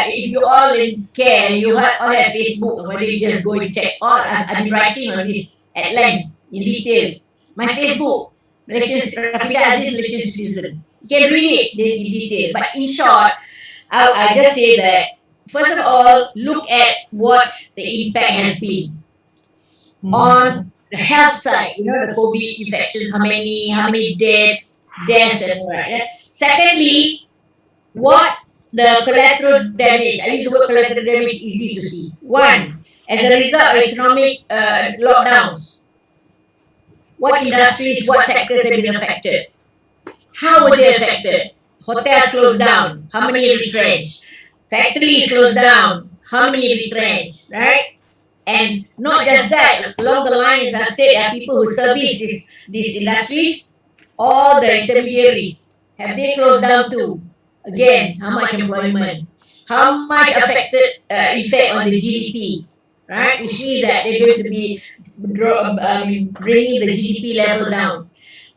Speaker 1: if you all care, you all have Facebook, whether you just go and check. I've been writing on this at length, in detail. My Facebook, Malaysia Rafidah Aziz, Malaysian citizen. You can read it in detail. But in short, I just say that, first of all, look at what the impact has been on the health side. The COVID infections, how many deaths and all that. Secondly, what the collateral damage. I use the word collateral damage, easy to see. One, as a result of economic lockdowns, what industries, what sectors have been affected? How were they affected? Hotels closed down, how many retrenched? Factories closed down, how many retrenched, right? And not just that, along the lines, I've said there are people who service these industries, all the intermediaries, have they closed down too? Again, how much employment? How much affected effect on the GDP, right? Which means that they're going to be bringing the GDP level down.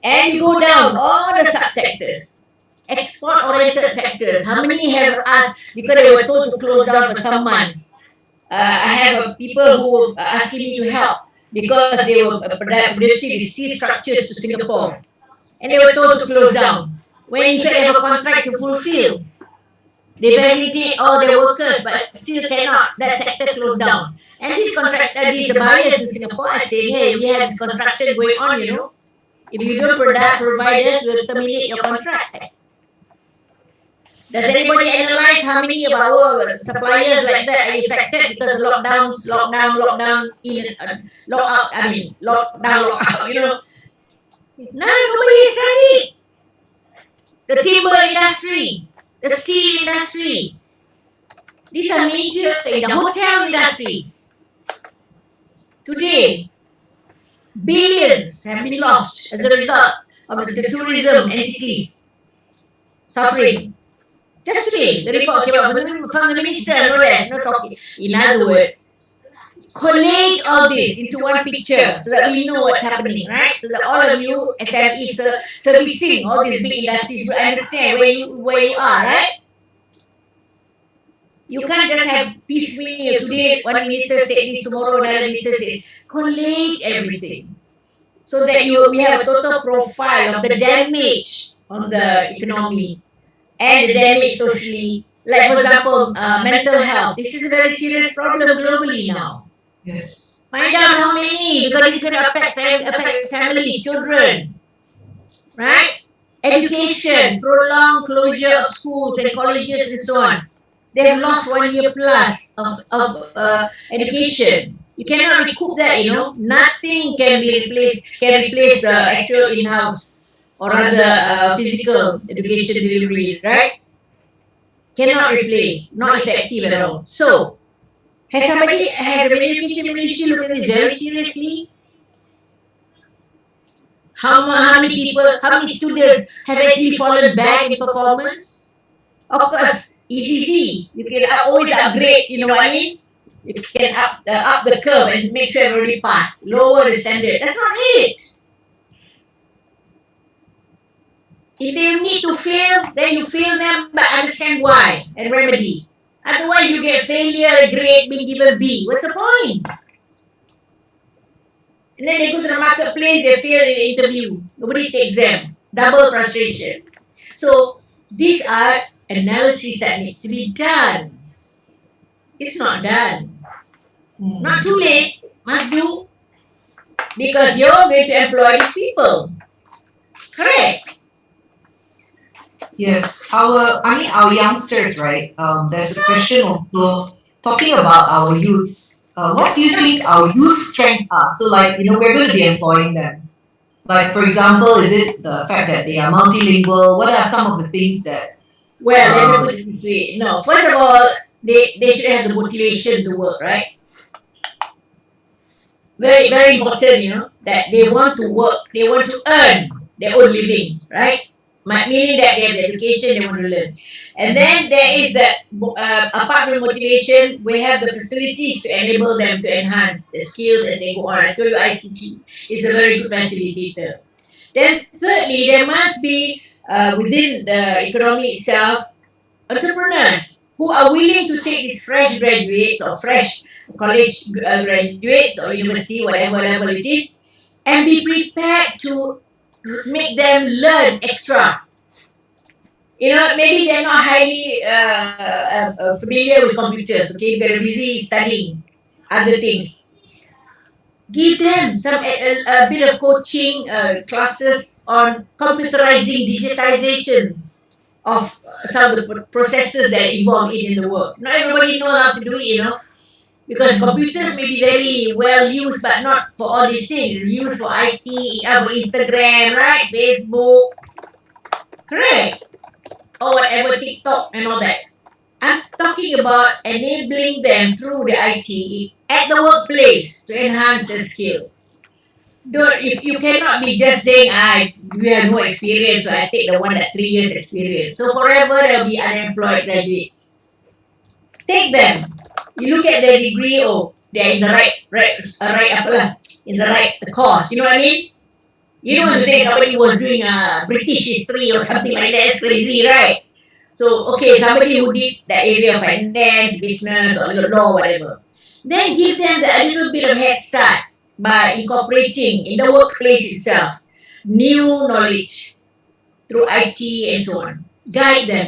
Speaker 1: And you go down all the subsectors, export-oriented sectors. How many have asked, because they were told to close down for some months? I have people who are asking me to help because they were producing steel structures to Singapore. And they were told to close down. When in fact they have a contract to fulfill. They facilitate all their workers, but still cannot. That sector closed down. And these these buyers in Singapore are saying, hey, we have this construction going on, If you don't provide us, we'll terminate your contract. Does anybody analyze how many of our suppliers like that are affected because of lockdown, in, lockdown, nobody is studying. The timber industry, the steel industry. These are major in the hotel industry. Today, Billions have been lost as a result of the tourism entities suffering. Just today, the report came out from the minister, no less, no talking. In other words, collate all this into one picture so that we know what's happening, right? So that all of you SMEs servicing all these big industries will understand where you are, right? You can't just have piecemeal. Today, one minister said this, tomorrow another minister said. Collate everything so that we have a total profile of the damage on the economy and the damage socially. Like, for example, mental health. This is a very serious problem globally now.
Speaker 4: Yes.
Speaker 1: Find out how many, because it's going to affect families, children, right? Education, prolonged closure of schools and colleges and so on. They have lost 1 year plus of education. You cannot recoup that, Nothing can replace actual in-house or rather physical education delivery, right? Cannot replace, not effective at all. So, has the education ministry looked at this very seriously? How many students have actually fallen back in performance? Of course, easy. You can always upgrade, you know what I mean? You can up the curve and make sure everybody pass. Lower the standard. That's not it. If they need to fail, then you fail them, but understand why and remedy. Otherwise, you get failure, grade being given B. What's the point? And then they go to the marketplace, they fail in the interview. Nobody takes them. Double frustration. So, these are analysis that needs to be done. It's not done. Not too late. Must do. Because you're going to employ these people. Correct.
Speaker 4: Yes, our youngsters, right? There's a question also talking about our youths. What do you think our youth strengths are? So, we're going to be employing them. Like, for example, is it the fact that they are multilingual? What are some of the things that?
Speaker 1: Well, no. First of all, they should have the motivation to work, right? Very, very important, that they want to work, they want to earn their own living, right? Meaning that they have the education, they want to learn. And then there is that, apart from motivation, we have the facilities to enable them to enhance their skills as they go on. I told you ICT is a very good facilitator. Then thirdly, there must be, within the economy itself, entrepreneurs who are willing to take these fresh graduates or fresh college graduates or university, whatever level it is, and be prepared to make them learn extra. Maybe they're not highly familiar with computers, okay? They're busy studying other things. Give them a bit of coaching classes on computerizing, digitization of some of the processes that are involved in the work. Not everybody knows how to do it, because computers may be very well used, but not for all these things. It's used for IT, for Instagram, right? Facebook, correct? Or whatever, TikTok and all that. I'm talking about enabling them through the IT at the workplace to enhance their skills. You cannot be just saying, we have no experience, so I take the one that 3 years experience. So forever there will be unemployed graduates. Take them. You look at their degree, they're in the right course. You know what I mean? You don't want to think somebody was doing British history or something like that. It's crazy, right? So, okay, somebody who did that area of finance, business, or law, whatever. Then give them a little bit of head start by incorporating in the workplace itself new knowledge through IT and so on. Guide them,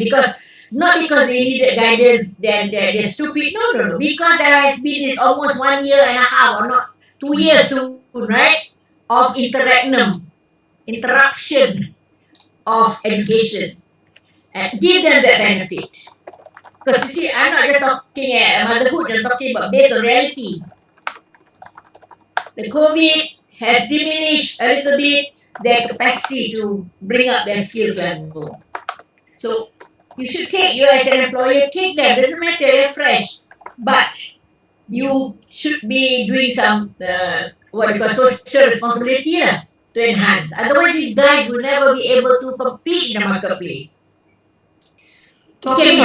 Speaker 1: not because they needed guidance, they're stupid. No. Because there has been this almost 1 year and a half, or not 2 years soon, right? Of interruption of education. And give them that benefit. Because you see, I'm not just talking at motherhood, I'm talking about based on reality. The COVID has diminished a little bit their capacity to bring up their skills level. So, you should you as an employer, take them. Doesn't matter, they're fresh. But you should be doing some what you call social responsibility to enhance. Otherwise, these guys will never be able to compete in the marketplace.
Speaker 4: Talking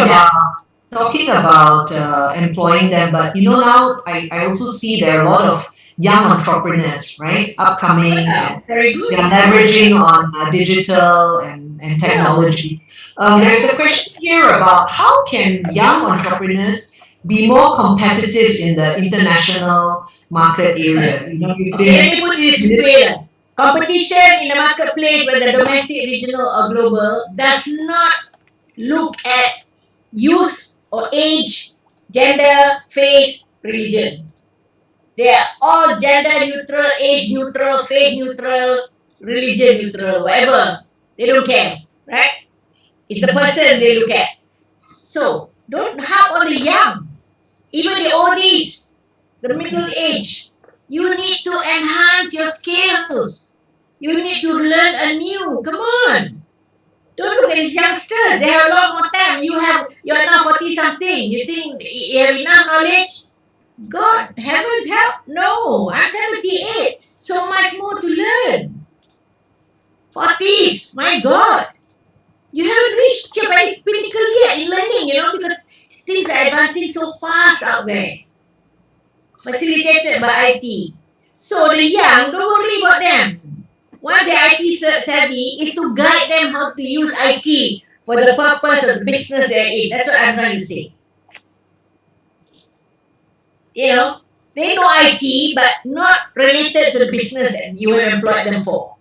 Speaker 4: about employing them, but now I also see there are a lot of young entrepreneurs, right? Upcoming,
Speaker 1: Very good.
Speaker 4: they're leveraging on digital and technology. There's a question here about how can young entrepreneurs be more competitive in the international market area? You've
Speaker 1: Okay, let me put it this way. Competition in the marketplace, whether domestic, regional, or global, does not look at youth or age, gender, faith, religion. They are all gender neutral, age neutral, faith neutral, religion neutral, whatever. They don't care, right? It's the person they look at. So don't harp on the young, even the oldies, the middle age. You need to enhance your skills. You need to learn anew. Come on. Don't look at these youngsters. They have a lot more time. You're now 40 something. You think you have enough knowledge? God, heavens help. No, I'm 78. So much more to learn. 40s, my God. You haven't reached your pinnacle yet in learning, because things are advancing so fast out there. Facilitated by IT. So the young, don't worry about them. Once they're IT savvy, is to guide them how to use IT for the purpose of the business they're in. That's what I'm trying to say. They know IT, but not related to the business that you have employed them for.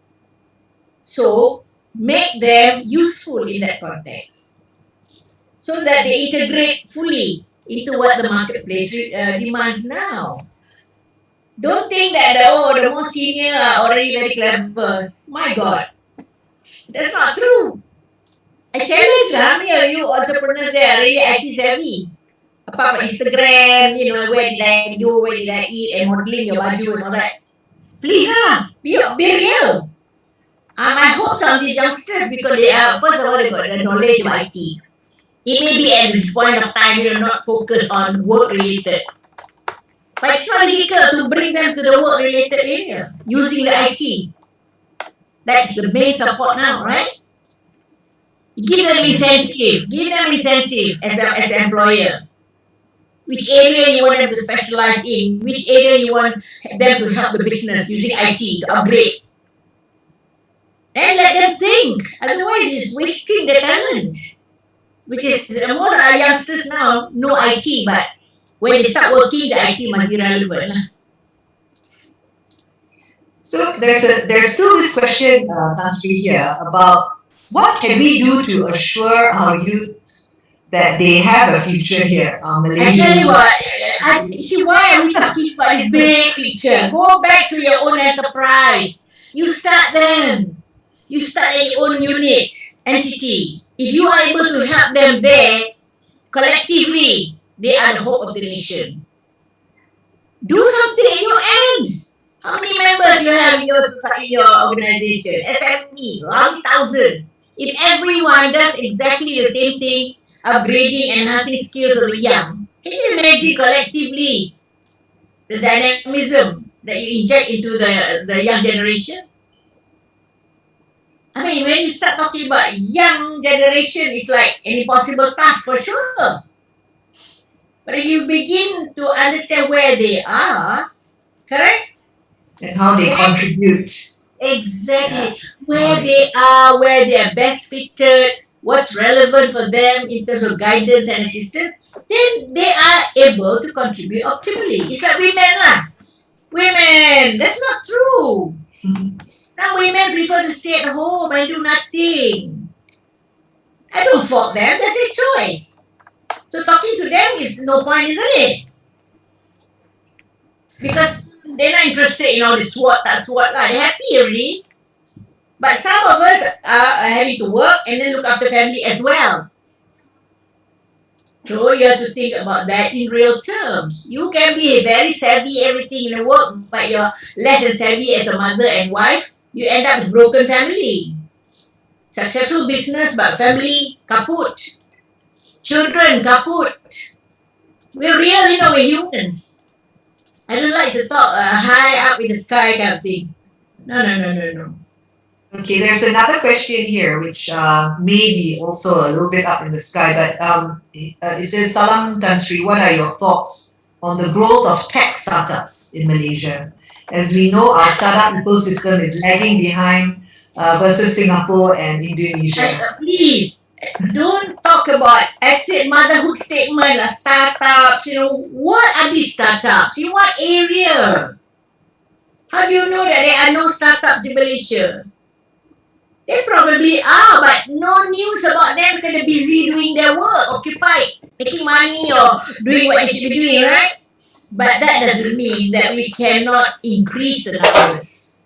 Speaker 1: So make them useful in that context, so that they integrate fully into what the marketplace demands now. Don't think that the more senior are already very clever. My God, that's not true. I challenge how many of you entrepreneurs there are really IT savvy. Apart from Instagram, where did I go, where did I eat, and modeling your baju and all that. Please, be real. I hope some of these youngsters, because they are, first of all, they got the knowledge of IT. It may be at this point of time you're not focused on work related. But it's not difficult to bring them to the work related area using the IT. That's the main support now, right? Give them incentive as an employer. Which area you want them to specialize in, which area you want them to help the business using IT to upgrade. And let them think. Otherwise, it's wasting their talent. Which is, most of our youngsters now know IT, but when they start working, the IT must be relevant.
Speaker 4: So there's still this question, Tan Sri, here about what can we do to assure our youth that they have a future here, Malaysia.
Speaker 1: I tell you what, see, why are we talking about this big picture? Go back to your own enterprise. You start them. You start your own unit, entity. If you are able to help them there, collectively, they are the hope of the nation. Do something in your end. How many members you have in your organization? SME, how many thousands? If everyone does exactly the same thing, upgrading, enhancing skills of the young, can you imagine collectively the dynamism that you inject into the young generation? I mean, when you start talking about young generation, it's like an impossible task for sure. But if you begin to understand where they are, correct?
Speaker 4: And how they contribute.
Speaker 1: Exactly. Where they are, where they are best fitted, what's relevant for them in terms of guidance and assistance, then they are able to contribute optimally. It's like women. Women, that's not true. Now women prefer to stay at home and do nothing. I don't fault them, that's their choice. So talking to them is no point, isn't it? Because they're not interested in all the SWOT, they're happy already. But some of us are having to work and then look after family as well. So you have to think about that in real terms. You can be very savvy everything in the work, but you're less than savvy as a mother and wife. You end up with broken family. Successful business, but family kaput. Children kaput. We're real, we're humans. I don't like to talk high up in the sky kind of thing. No.
Speaker 4: Okay, there's another question here which may be also a little bit up in the sky, but it says, Salam Tan Sri, what are your thoughts on the growth of tech startups in Malaysia? As we know, our startup ecosystem is lagging behind versus Singapore and Indonesia.
Speaker 1: Please, don't talk about motherhood statement, startups, what are these startups? In what area? How do you know that there are no startups in Malaysia? They probably are, but no news about them because they're busy doing their work, occupied, making money or doing what they should be doing, right? But that doesn't mean that we cannot increase the numbers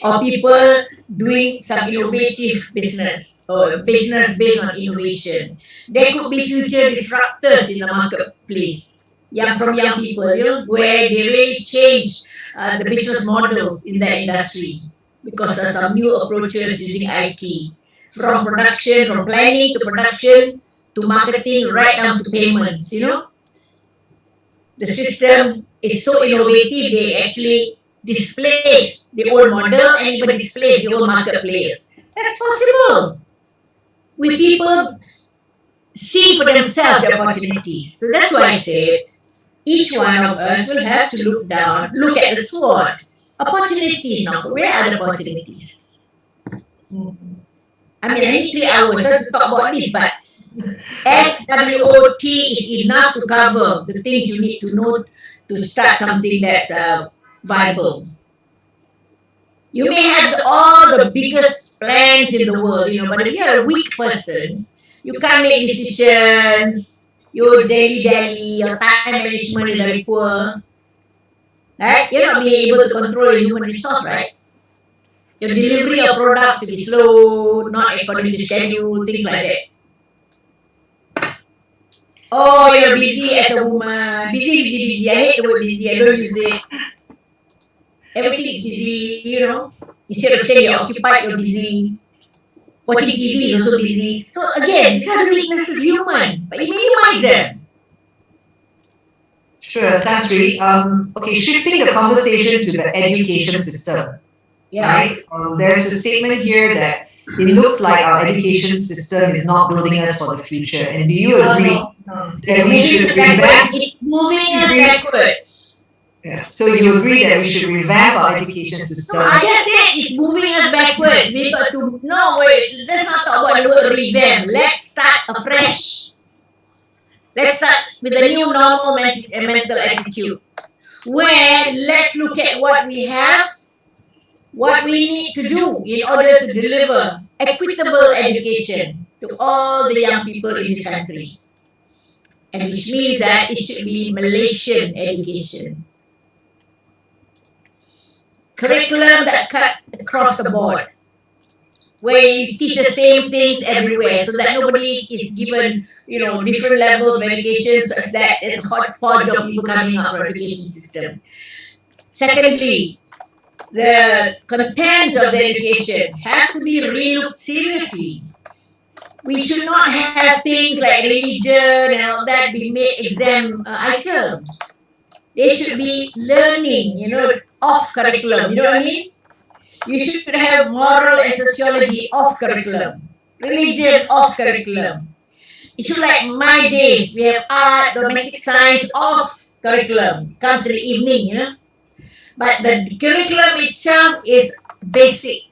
Speaker 1: of people doing some innovative business or business based on innovation. There could be future disruptors in the marketplace, from young people, where they really change the business models in that industry because of some new approaches using IT, from production, from planning to production to marketing, right down to payments. The system is so innovative, they actually displace the old model and even displace the old marketplace. That's possible. With people seeing for themselves the opportunities. So that's why I said each one of us will have to look at the SWOT. Opportunities now. Where are the opportunities? I need 3 hours to talk about this, but SWOT is enough to cover the things you need to know to start something that's viable. You may have all the biggest plans in the world, but if you're a weak person, you can't make decisions, your daily, your time management is very poor, right? You're not being able to control your human resource, right? Your delivery of products will be slow, not according to schedule, things like that. Oh, you're busy as a woman. Busy. I hate the word busy. I don't use it. Everything is busy, Instead of saying you're occupied, you're busy. Watching TV is also busy. So again, these are the weaknesses human, but you minimize them.
Speaker 4: Sure, that's really okay. Shifting the conversation to the education system, right? There's a statement here that it looks like our education system is not building us for the future. And do you agree that we should revamp?
Speaker 1: It's moving us backwards.
Speaker 4: Yeah. So you agree that we should revamp our education system?
Speaker 1: No, I just said it's moving us backwards. We got to wait. Let's not talk about the word revamp. Let's start afresh. Let's start with a new normal mental attitude, where let's look at what we have, what we need to do in order to deliver equitable education to all the young people in this country. And which means that it should be Malaysian education. Curriculum that cut across the board, where you teach the same things everywhere so that nobody is given, different levels of education such that it's a hodgepodge of people coming up for education system. Secondly, the content of the education has to be re-looked seriously. We should not have things like religion and all that be made exam items. They should be learning, off curriculum. You know what I mean? You should have moral and sociology off curriculum, religion off curriculum. It should like my days. We have art, domestic science off curriculum. Comes in the evening, But the curriculum itself is basic.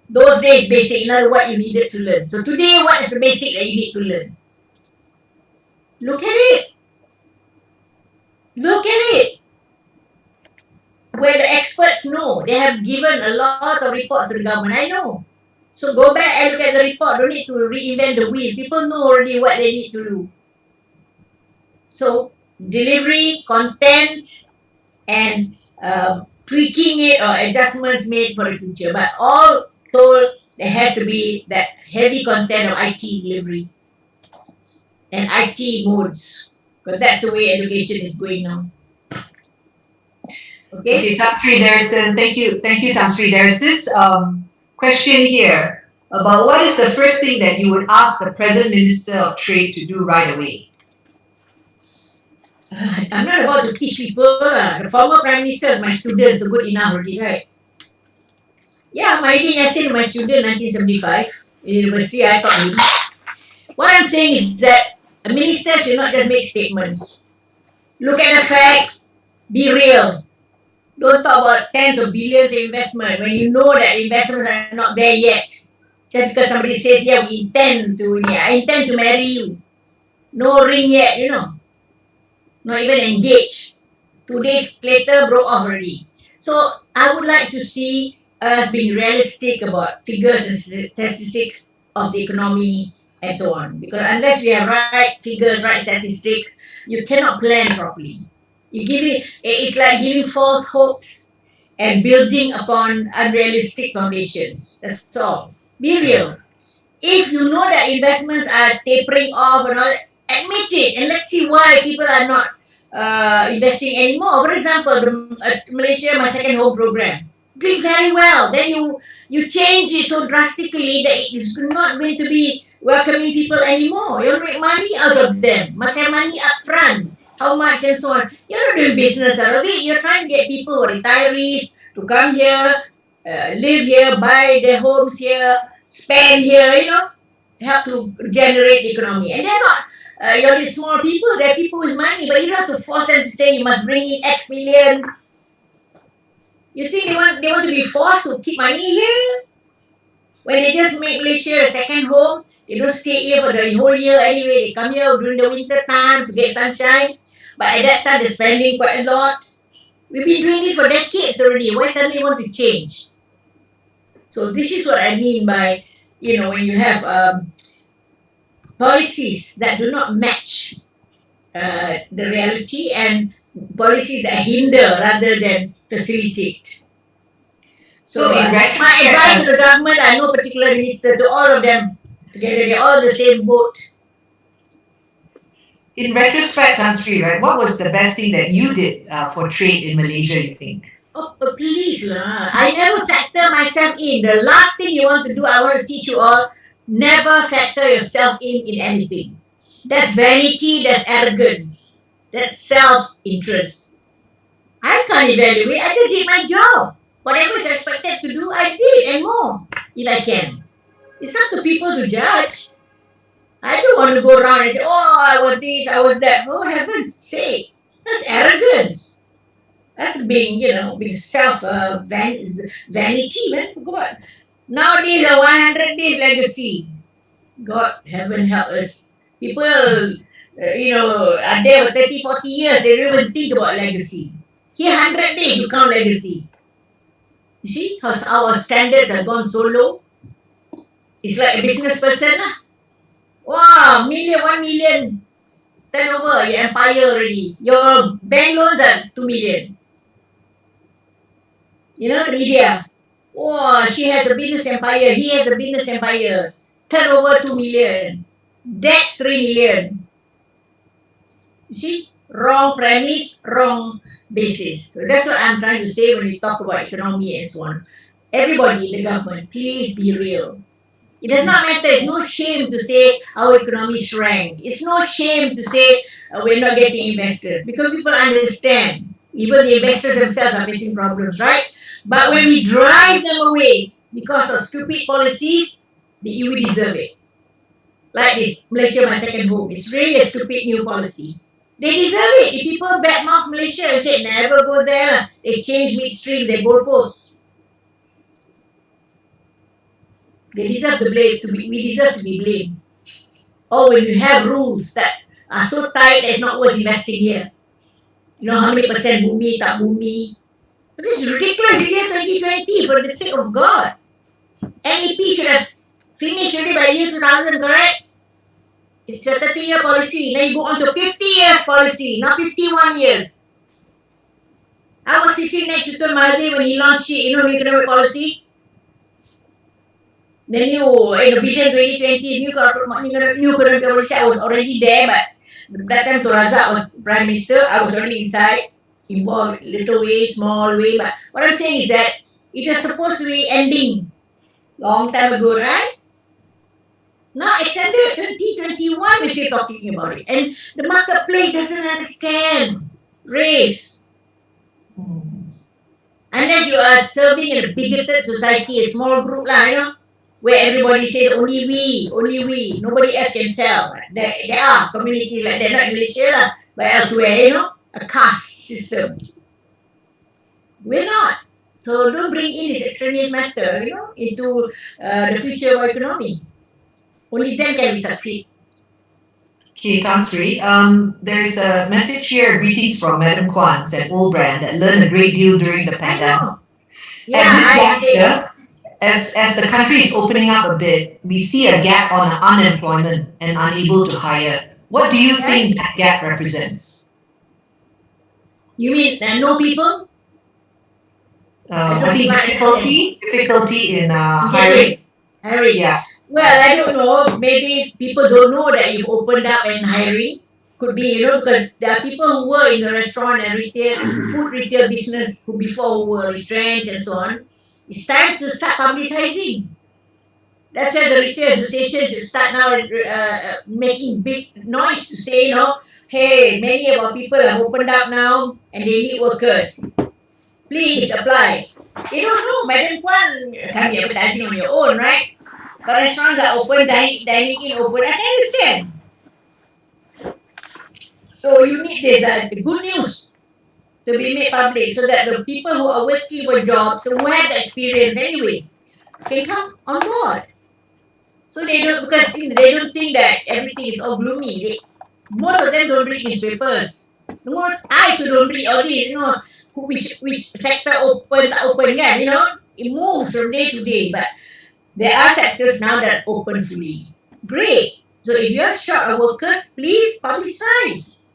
Speaker 1: Those days, basic, not what you needed to learn. So today, what is the basic that you need to learn? Look at it. Look at it. Where the experts know, they have given a lot of reports to the government. I know. So go back and look at the report. Don't need to reinvent the wheel. People know already what they need to do. So delivery, content, and tweaking it or adjustments made for the future. But all told, there has to be that heavy content of IT delivery and IT modes. Because that's the way education is going now. Okay,
Speaker 4: Tan Sri, thank you, Tan Sri. There's this question here about what is the first thing that you would ask the present Minister of Trade to do right away?
Speaker 1: I'm not about to teach people. The former Prime Minister is my student, so good enough already, right? Yeah, Maidin Yassin, my student, 1975, in university, I taught him. What I'm saying is that a minister should not just make statements. Look at the facts, be real. Don't talk about tens of billions of investment when you know that investments are not there yet. Just because somebody says, yeah, I intend to marry you. No ring yet, Not even engaged. 2 days later, broke off already. So I would like to see us being realistic about figures and statistics of the economy and so on. Because unless we have right figures, right statistics, you cannot plan properly. It's like giving false hopes and building upon unrealistic foundations. That's all. Be real. If you know that investments are tapering off and all, admit it and let's see why people are not investing anymore. For example, the Malaysia My Second Home program doing very well. Then you change it so drastically that it is not going to be welcoming people anymore. You make money out of them. Must have money up front. How much and so on. You're not doing business out of it. You're trying to get people who are retirees to come here, live here, buy their homes here, spend here, help to generate the economy. And they're not you're the small people, they're people with money, but you don't have to force them to say you must bring in X million. You think they want to be forced to keep money here? When they just make Malaysia a second home, they don't stay here for the whole year anyway. They come here during the winter time to get sunshine. But at that time, they're spending quite a lot. We've been doing this for decades already. Why suddenly want to change? So this is what I mean by, when you have policies that do not match the reality and policies that hinder rather than facilitate. So my advice to the government, I know particular minister, to all of them together, they're all the same boat.
Speaker 4: In retrospect, Sri, right, what was the best thing that you did for trade in Malaysia, you think?
Speaker 1: Oh, please, I never factor myself in. The last thing you want to do, I want to teach you all, never factor yourself in anything. That's vanity, that's arrogance, that's self-interest. I can't evaluate, I just did my job. Whatever is expected to do, I did and more, if I can. It's up to people to judge. I don't want to go around and say, oh, I was this, I was that. For heaven's sake, that's arrogance. That's being, being vanity, man. God. Nowadays, a 100 days legacy. God, heaven help us. People, are there for 30, 40 years, they don't even think about legacy. Here, 100 days, you count legacy. You see how our standards have gone so low? It's like a business person. Wow, 1 million turnover, your empire already. Your bank loans are 2 million. The media. Oh, she has a business empire, he has a business empire. Turnover 2 million. Debts 3 million. You see? Wrong premise, wrong basis. So that's what I'm trying to say when we talk about economy and so on. Everybody in the government, please be real. It does not matter. It's no shame to say our economy shrank. It's no shame to say we're not getting investors because people understand. Even the investors themselves are facing problems, right? But when we drive them away because of stupid policies, we deserve it. Like this, Malaysia My Second Home. It's really a stupid new policy. They deserve it. If people badmouth Malaysia and say never go there, they change midstream their goalposts. They deserve the blame. We deserve to be blamed. Or when you have rules that are so tight that it's not worth investing here. How many percent bumi, tak bumi. This is ridiculous. Year 2020, for the sake of God. NEP should have finished already by year 2000, correct? It's a 30-year policy. Then you go on to 50 years policy, not 51 years. I was sitting next to Tun Mahathir when he launched it, economic policy. The new Vision 2020, new economic policy, I was already there, but that time Razak was Prime Minister, I was already inside, involved little way, small way, but what I'm saying is that it was supposed to be ending long time ago, right? Now extended 2021, we're still talking about it. And the marketplace doesn't understand race. Unless you are serving in a bigoted society, a small group, where everybody says only we, nobody else can sell. There are communities like that, not in Malaysia, but elsewhere, a caste system. We're not. So don't bring in this extraneous matter, into the future of our economy. Only then can we succeed.
Speaker 4: Okay, Tan Sri. There's a message here, greetings from Madam Kwan, said Old Brand, that learned a great deal during the pandemic. As the country is opening up a bit, we see a gap on unemployment and unable to hire. What do you think that gap represents?
Speaker 1: You mean no people?
Speaker 4: I think difficulty in hiring. Yeah.
Speaker 1: Well, I don't know. Maybe people don't know that you've opened up and hiring. Could be, because there are people who were in the restaurant and food retail business who before were retrenched and so on. It's time to start publicizing. That's why the retail association should start now making big noise to say, hey, many of our people have opened up now and they need workers. Please apply. They don't know. Madam Kwan can't be advertising on your own, right? The restaurants are open, dining in open. I can understand. So you need this good news to be made public so that the people who are working for jobs, who have the experience anyway, can come on board. So they don't, because they don't think that everything is all gloomy. Most of them don't read newspapers. I also don't read all this, which sector open, it moves from day to day. But there are sectors now that open fully. Great. So if you have short of workers, please publicize.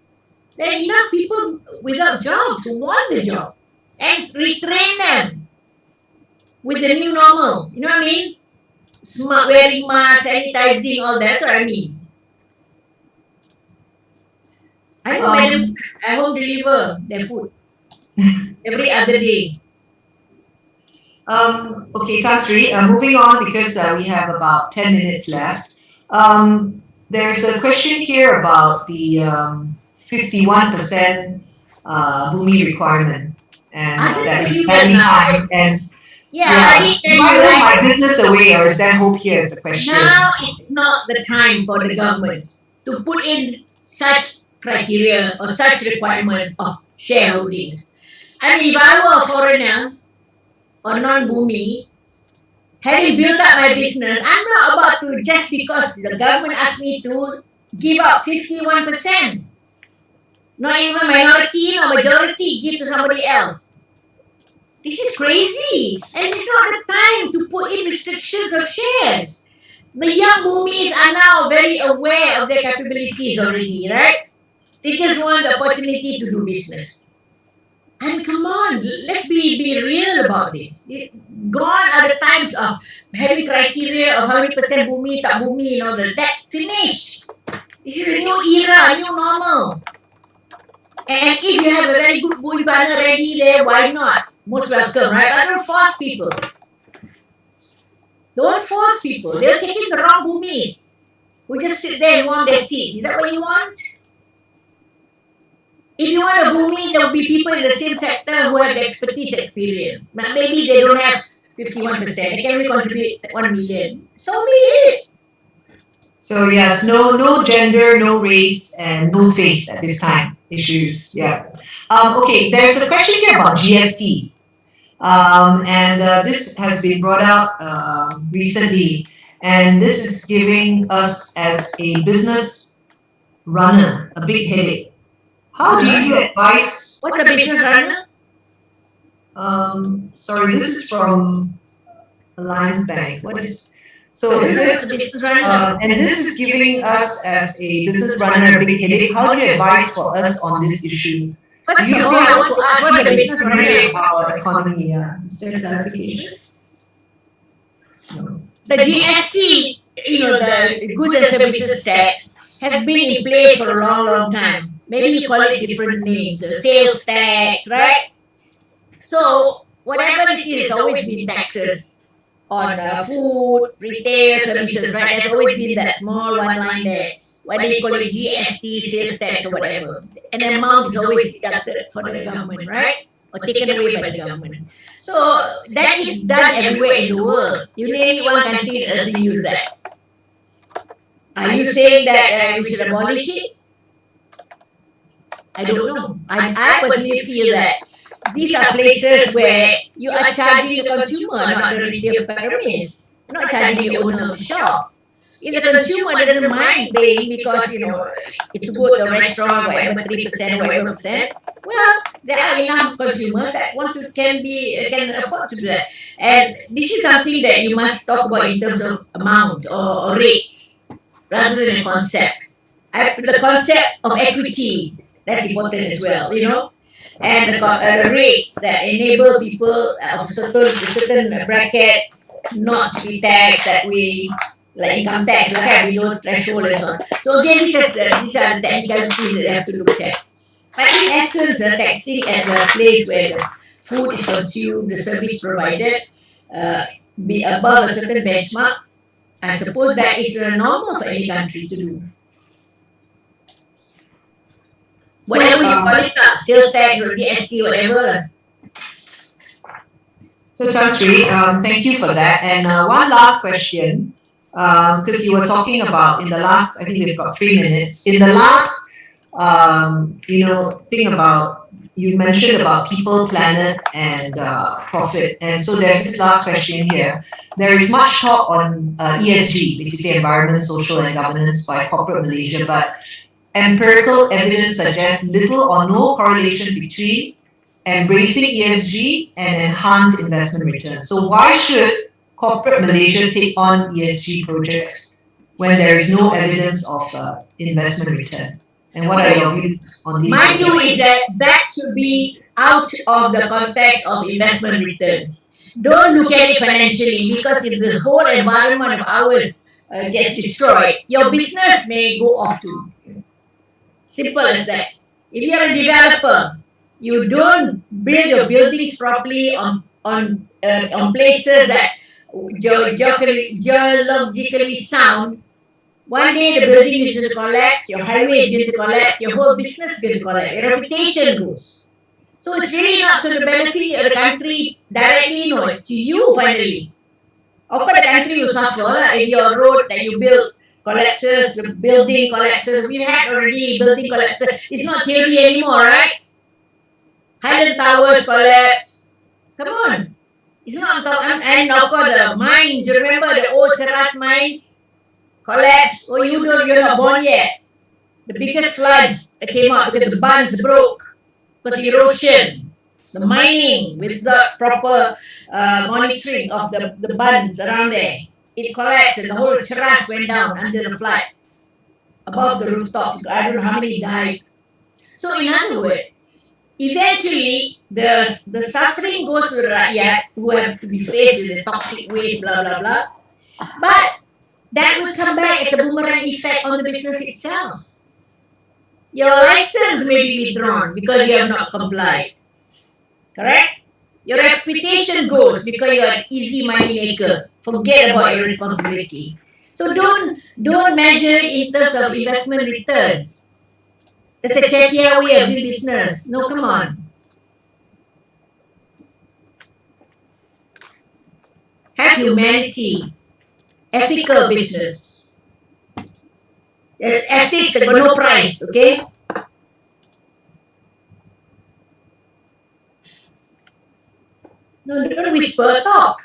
Speaker 1: There are enough people without jobs who want the job. And retrain them with the new normal. You know what I mean? Smart wearing masks, sanitizing, all that. That's what I mean. I know, madam, I home deliver their food every other day.
Speaker 4: Okay, Tan Sri, moving on because we have about 10 minutes left. There's a question here about the 51% Bumi requirement. And that is very high. And
Speaker 1: I did
Speaker 4: my business away, or is there hope here is the question?
Speaker 1: Now it's not the time for the government to put in such criteria or such requirements of shareholdings. I mean, if I were a foreigner or non-Bumi, having built up my business, I'm not about to, just because the government asked me to, give up 51%. Not even minority or majority, give to somebody else. This is crazy. And it's not the time to put in restrictions of shares. The young Bumis are now very aware of their capabilities already, right? They just want the opportunity to do business. And come on, let's be real about this. Gone are the times of having criteria of how many percent Bumi, tak Bumi, and all that. That finished. This is a new era, a new normal. And if you have a very good Bumi partner ready there, why not? Most welcome, right? But don't force people. Don't force people. They're taking the wrong Bumis who just sit there and want their seats. Is that what you want? If you want a Bumi, there will be people in the same sector who have the expertise experience. But maybe they don't have 51%. They can only contribute 1 million. So be it.
Speaker 4: So yes, no gender, no race, and no faith at this time issues. Yeah. Okay, there's a question here about GST. And this has been brought up recently. And this is giving us as a business runner a big headache. How do you advise?
Speaker 1: What the business runner?
Speaker 4: Sorry, this is from Alliance Bank. What is?
Speaker 1: So this is the business runner.
Speaker 4: And this is giving us as a business runner a big headache. How do you advise for us on this issue?
Speaker 1: First of all, I want to ask what the business runner
Speaker 4: of our economy. Is there clarification? No.
Speaker 1: The GST, the goods and services tax, has been in place for a long, long time. Maybe you call it different names, sales tax, right? So whatever it is, always been taxes. on food, retail services, right? There's always been that small one line there. Whether you call it GST, sales tax, or whatever. An amount is always deducted for the government, right? Or taken away by the government. So that is done everywhere in the world. You name it, one country that doesn't use that. Are you saying that we should abolish it? I don't know. I personally feel that these are places where you are charging the consumer, not the retail pyramids, not charging the owner of the shop. If the consumer doesn't mind paying because, you know, to go to a restaurant, whatever 3%, whatever percent, well, there are enough consumers that can afford to do that. And this is something that you must talk about in terms of amount or rates, rather than concept. The concept of equity, that's important as well, you know. And the rates that enable people of certain bracket not to be taxed that way, like income tax, like below threshold and so on. So again, these are the technicalities that you have to look at. But in essence, taxing at the place where the food is consumed, the service provided, be above a certain benchmark, I suppose that is normal for any country to do. Whatever you call it, sales tax or GST, whatever.
Speaker 4: So Tan Sri, thank you for that. And one last question, because you were talking about in the last, I think we've got 3 minutes. In the last, thing about, you mentioned about people, planet, and profit. And so there's this last question here. There is much talk on ESG, basically environment, social, and governance by corporate Malaysia, but empirical evidence suggests little or no correlation between embracing ESG and enhanced investment returns. So why should corporate Malaysia take on ESG projects when there is no evidence of investment return? And what are your views on these?
Speaker 1: My view is that should be out of the context of investment returns. Don't look at it financially, because if the whole environment of ours gets destroyed, your business may go off too. Simple as that. If you are a developer, you don't build your buildings properly on places that geologically sound. One day the building is going to collapse, your highway is going to collapse, your whole business is going to collapse, your reputation goes. So it's really not to the benefit of the country directly, no, it's to you finally. Of course, the country will suffer if your road that you build collapses, the building collapses. We had already building collapses. It's not theory anymore, right? Highland Towers collapse. Come on. It's not, and of course the mines, you remember the old Cheras mines? Collapse. Oh, you're not born yet. The biggest floods that came out because the bunds broke. Because of erosion. The mining with the proper monitoring of the bunds around there. It collapsed and the whole Cheras went down under the floods. Above the rooftop. I don't know how many died. So in other words, eventually the suffering goes to the rakyat who have to be faced with the toxic waste, blah, blah, blah. But that will come back as a boomerang effect on the business itself. Your license may be withdrawn because you have not complied. Correct? Your reputation goes because you are an easy money maker. Forget about your responsibility. So don't measure in terms of investment returns. It's a chattier way of doing business. No, come on. Have humanity. Ethical business. Ethics have got no price, okay? No, don't whisper, talk.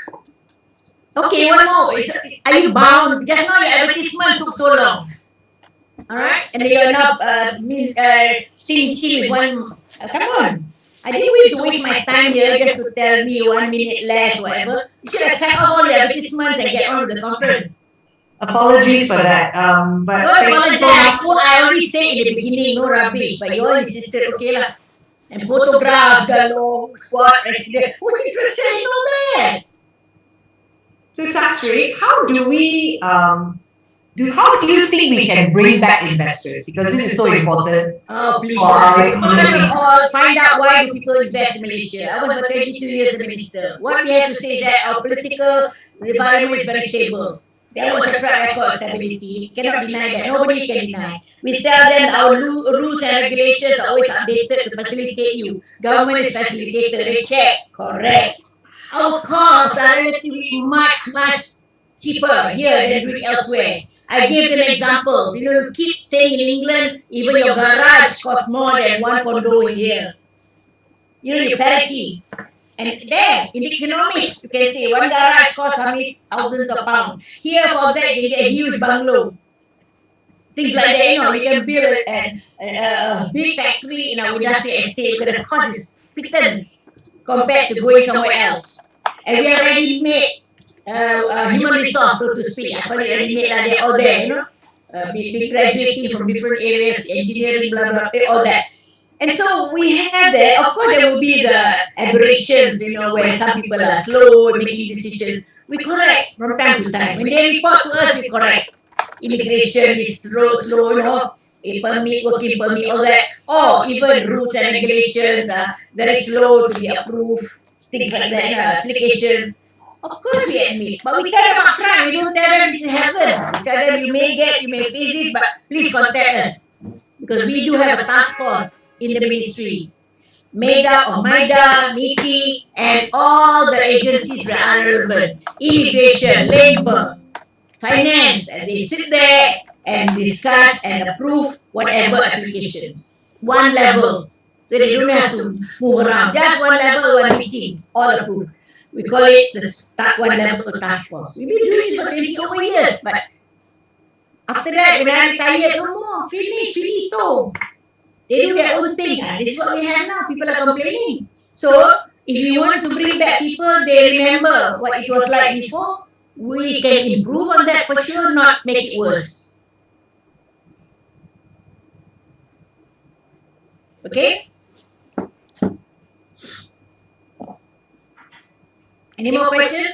Speaker 1: Okay, one more. Are you bound? Just now your advertisement took so long. Alright? And you're not stingy with one. Come on. I didn't want to waste my time here just to tell me 1 minute less, whatever. You should have cut off all the advertisements and get on with the conference.
Speaker 4: Apologies for that. But
Speaker 1: no apologize. I already said in the beginning, no rubbish. But you all insisted, okay lah. And photographs, galore, squad, resident. Who's interested in all that?
Speaker 4: So Tan Sri, how do we how do you think we can bring back investors? Because this is so important.
Speaker 1: Oh, please.
Speaker 4: For our
Speaker 1: First
Speaker 4: economy.
Speaker 1: of all, find out why do people invest in Malaysia. I was for 22 years a minister. What we have to say is that our political environment is very stable. There was a track record of stability. Cannot deny that. Nobody can deny. We tell them our rules and regulations are always updated to facilitate you. Government is facilitated. They check. Correct. Our costs are relatively much cheaper here than doing elsewhere. I gave them examples. You keep saying in England, even your garage costs more than one condo in here. Your parity. And there, in the economics, you can say one garage costs how many thousands of pounds. Here, for that, you get a huge bungalow. Things like that, we can build a big factory in our industrial estate, but the cost is pittance compared to going somewhere else. And we already made human resource, so to speak. I call it ready-made, they're all there, be graduating from different areas, engineering, blah, blah, all that. And so we have that. Of course, there will be the aberrations, where some people are slow in making decisions. We correct from time to time. When they report to us, we correct. Immigration is slow, permit, working permit, all that. Or even rules and regulations are very slow to be approved, things like that, applications. Of course we admit, but we tell them up front. We don't tell them this is heaven. We tell them you may face it, but please contact us. Because we do have a task force in the ministry, made up of MIDA, MIPI, and all the agencies that are relevant. Immigration, labor, finance, and they sit there and discuss and approve whatever applications. One level. So they don't have to move around. Just one level, one meeting, all approved. We call it the one level task force. We've been doing this for 20 over years, but after that, when I retired, no more, finish, finito. They do their own thing. This is what we have now. People are complaining. So, if you want to bring back people, they remember what it was like before. We can improve on that for sure, not make it worse. Okay? Any more questions?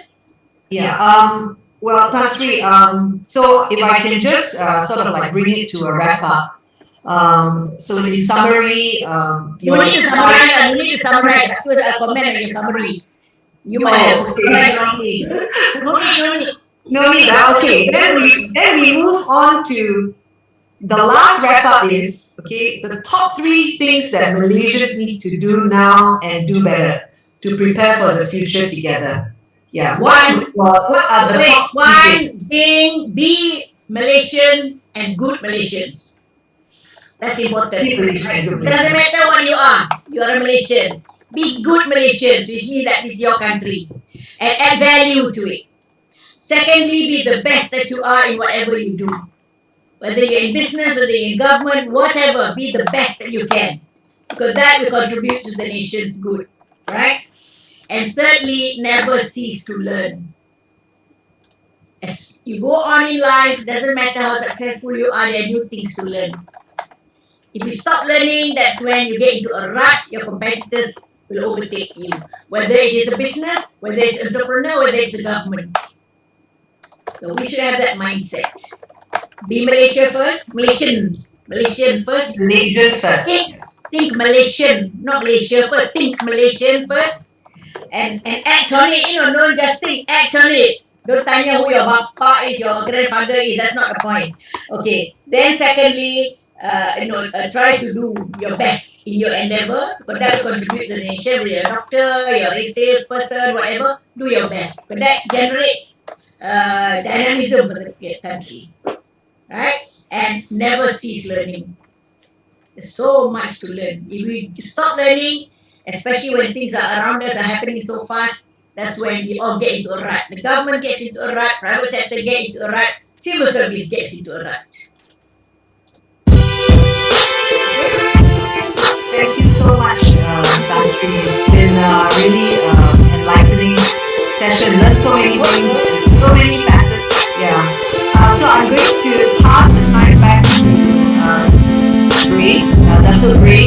Speaker 4: Yeah. Well, Tan Sri, so if I can just sort of like bring it to a wrap up. So in summary,
Speaker 1: you need to summarize. That was a comment on your summary. You might have wrongly.
Speaker 4: No need. Okay. Then we move on to the last wrap up is the top 3 things that Malaysians need to do now and do better to prepare for the future together. Yeah. What are the top 3 things?
Speaker 1: Being be Malaysian and good Malaysians. That's important. It doesn't matter what you are. You are a Malaysian. Be good Malaysians, which means that this is your country. And add value to it. Secondly, be the best that you are in whatever you do. Whether you're in business, whether you're in government, whatever, be the best that you can. Because that will contribute to the nation's good. Right? And thirdly, never cease to learn. As you go on in life, doesn't matter how successful you are, there are new things to learn. If you stop learning, that's when you get into a rut, your competitors will overtake you. Whether it is a business, whether it's an entrepreneur, whether it's a government. So we should have that mindset. Be Malaysia first, Malaysian first.
Speaker 4: Malaysian first.
Speaker 1: Think Malaysian, not Malaysia first. Think Malaysian first. And act on it, don't just think, act on it. Don't tanya who your bapa is, your grandfather is, that's not the point. Okay, then secondly, try to do your best in your endeavor, because that will contribute to the nation. Whether you're a doctor, you're a sales person, whatever, do your best. But that generates dynamism for the country. Right? And never cease learning. There's so much to learn. If we stop learning, especially when things are around us are happening so fast, that's when we all get into a rut. The government gets into a rut, private sector gets into a rut, civil service gets into a rut.
Speaker 4: Thank you so much, Tan Sri. It's been a really enlightening session. Learned so many things.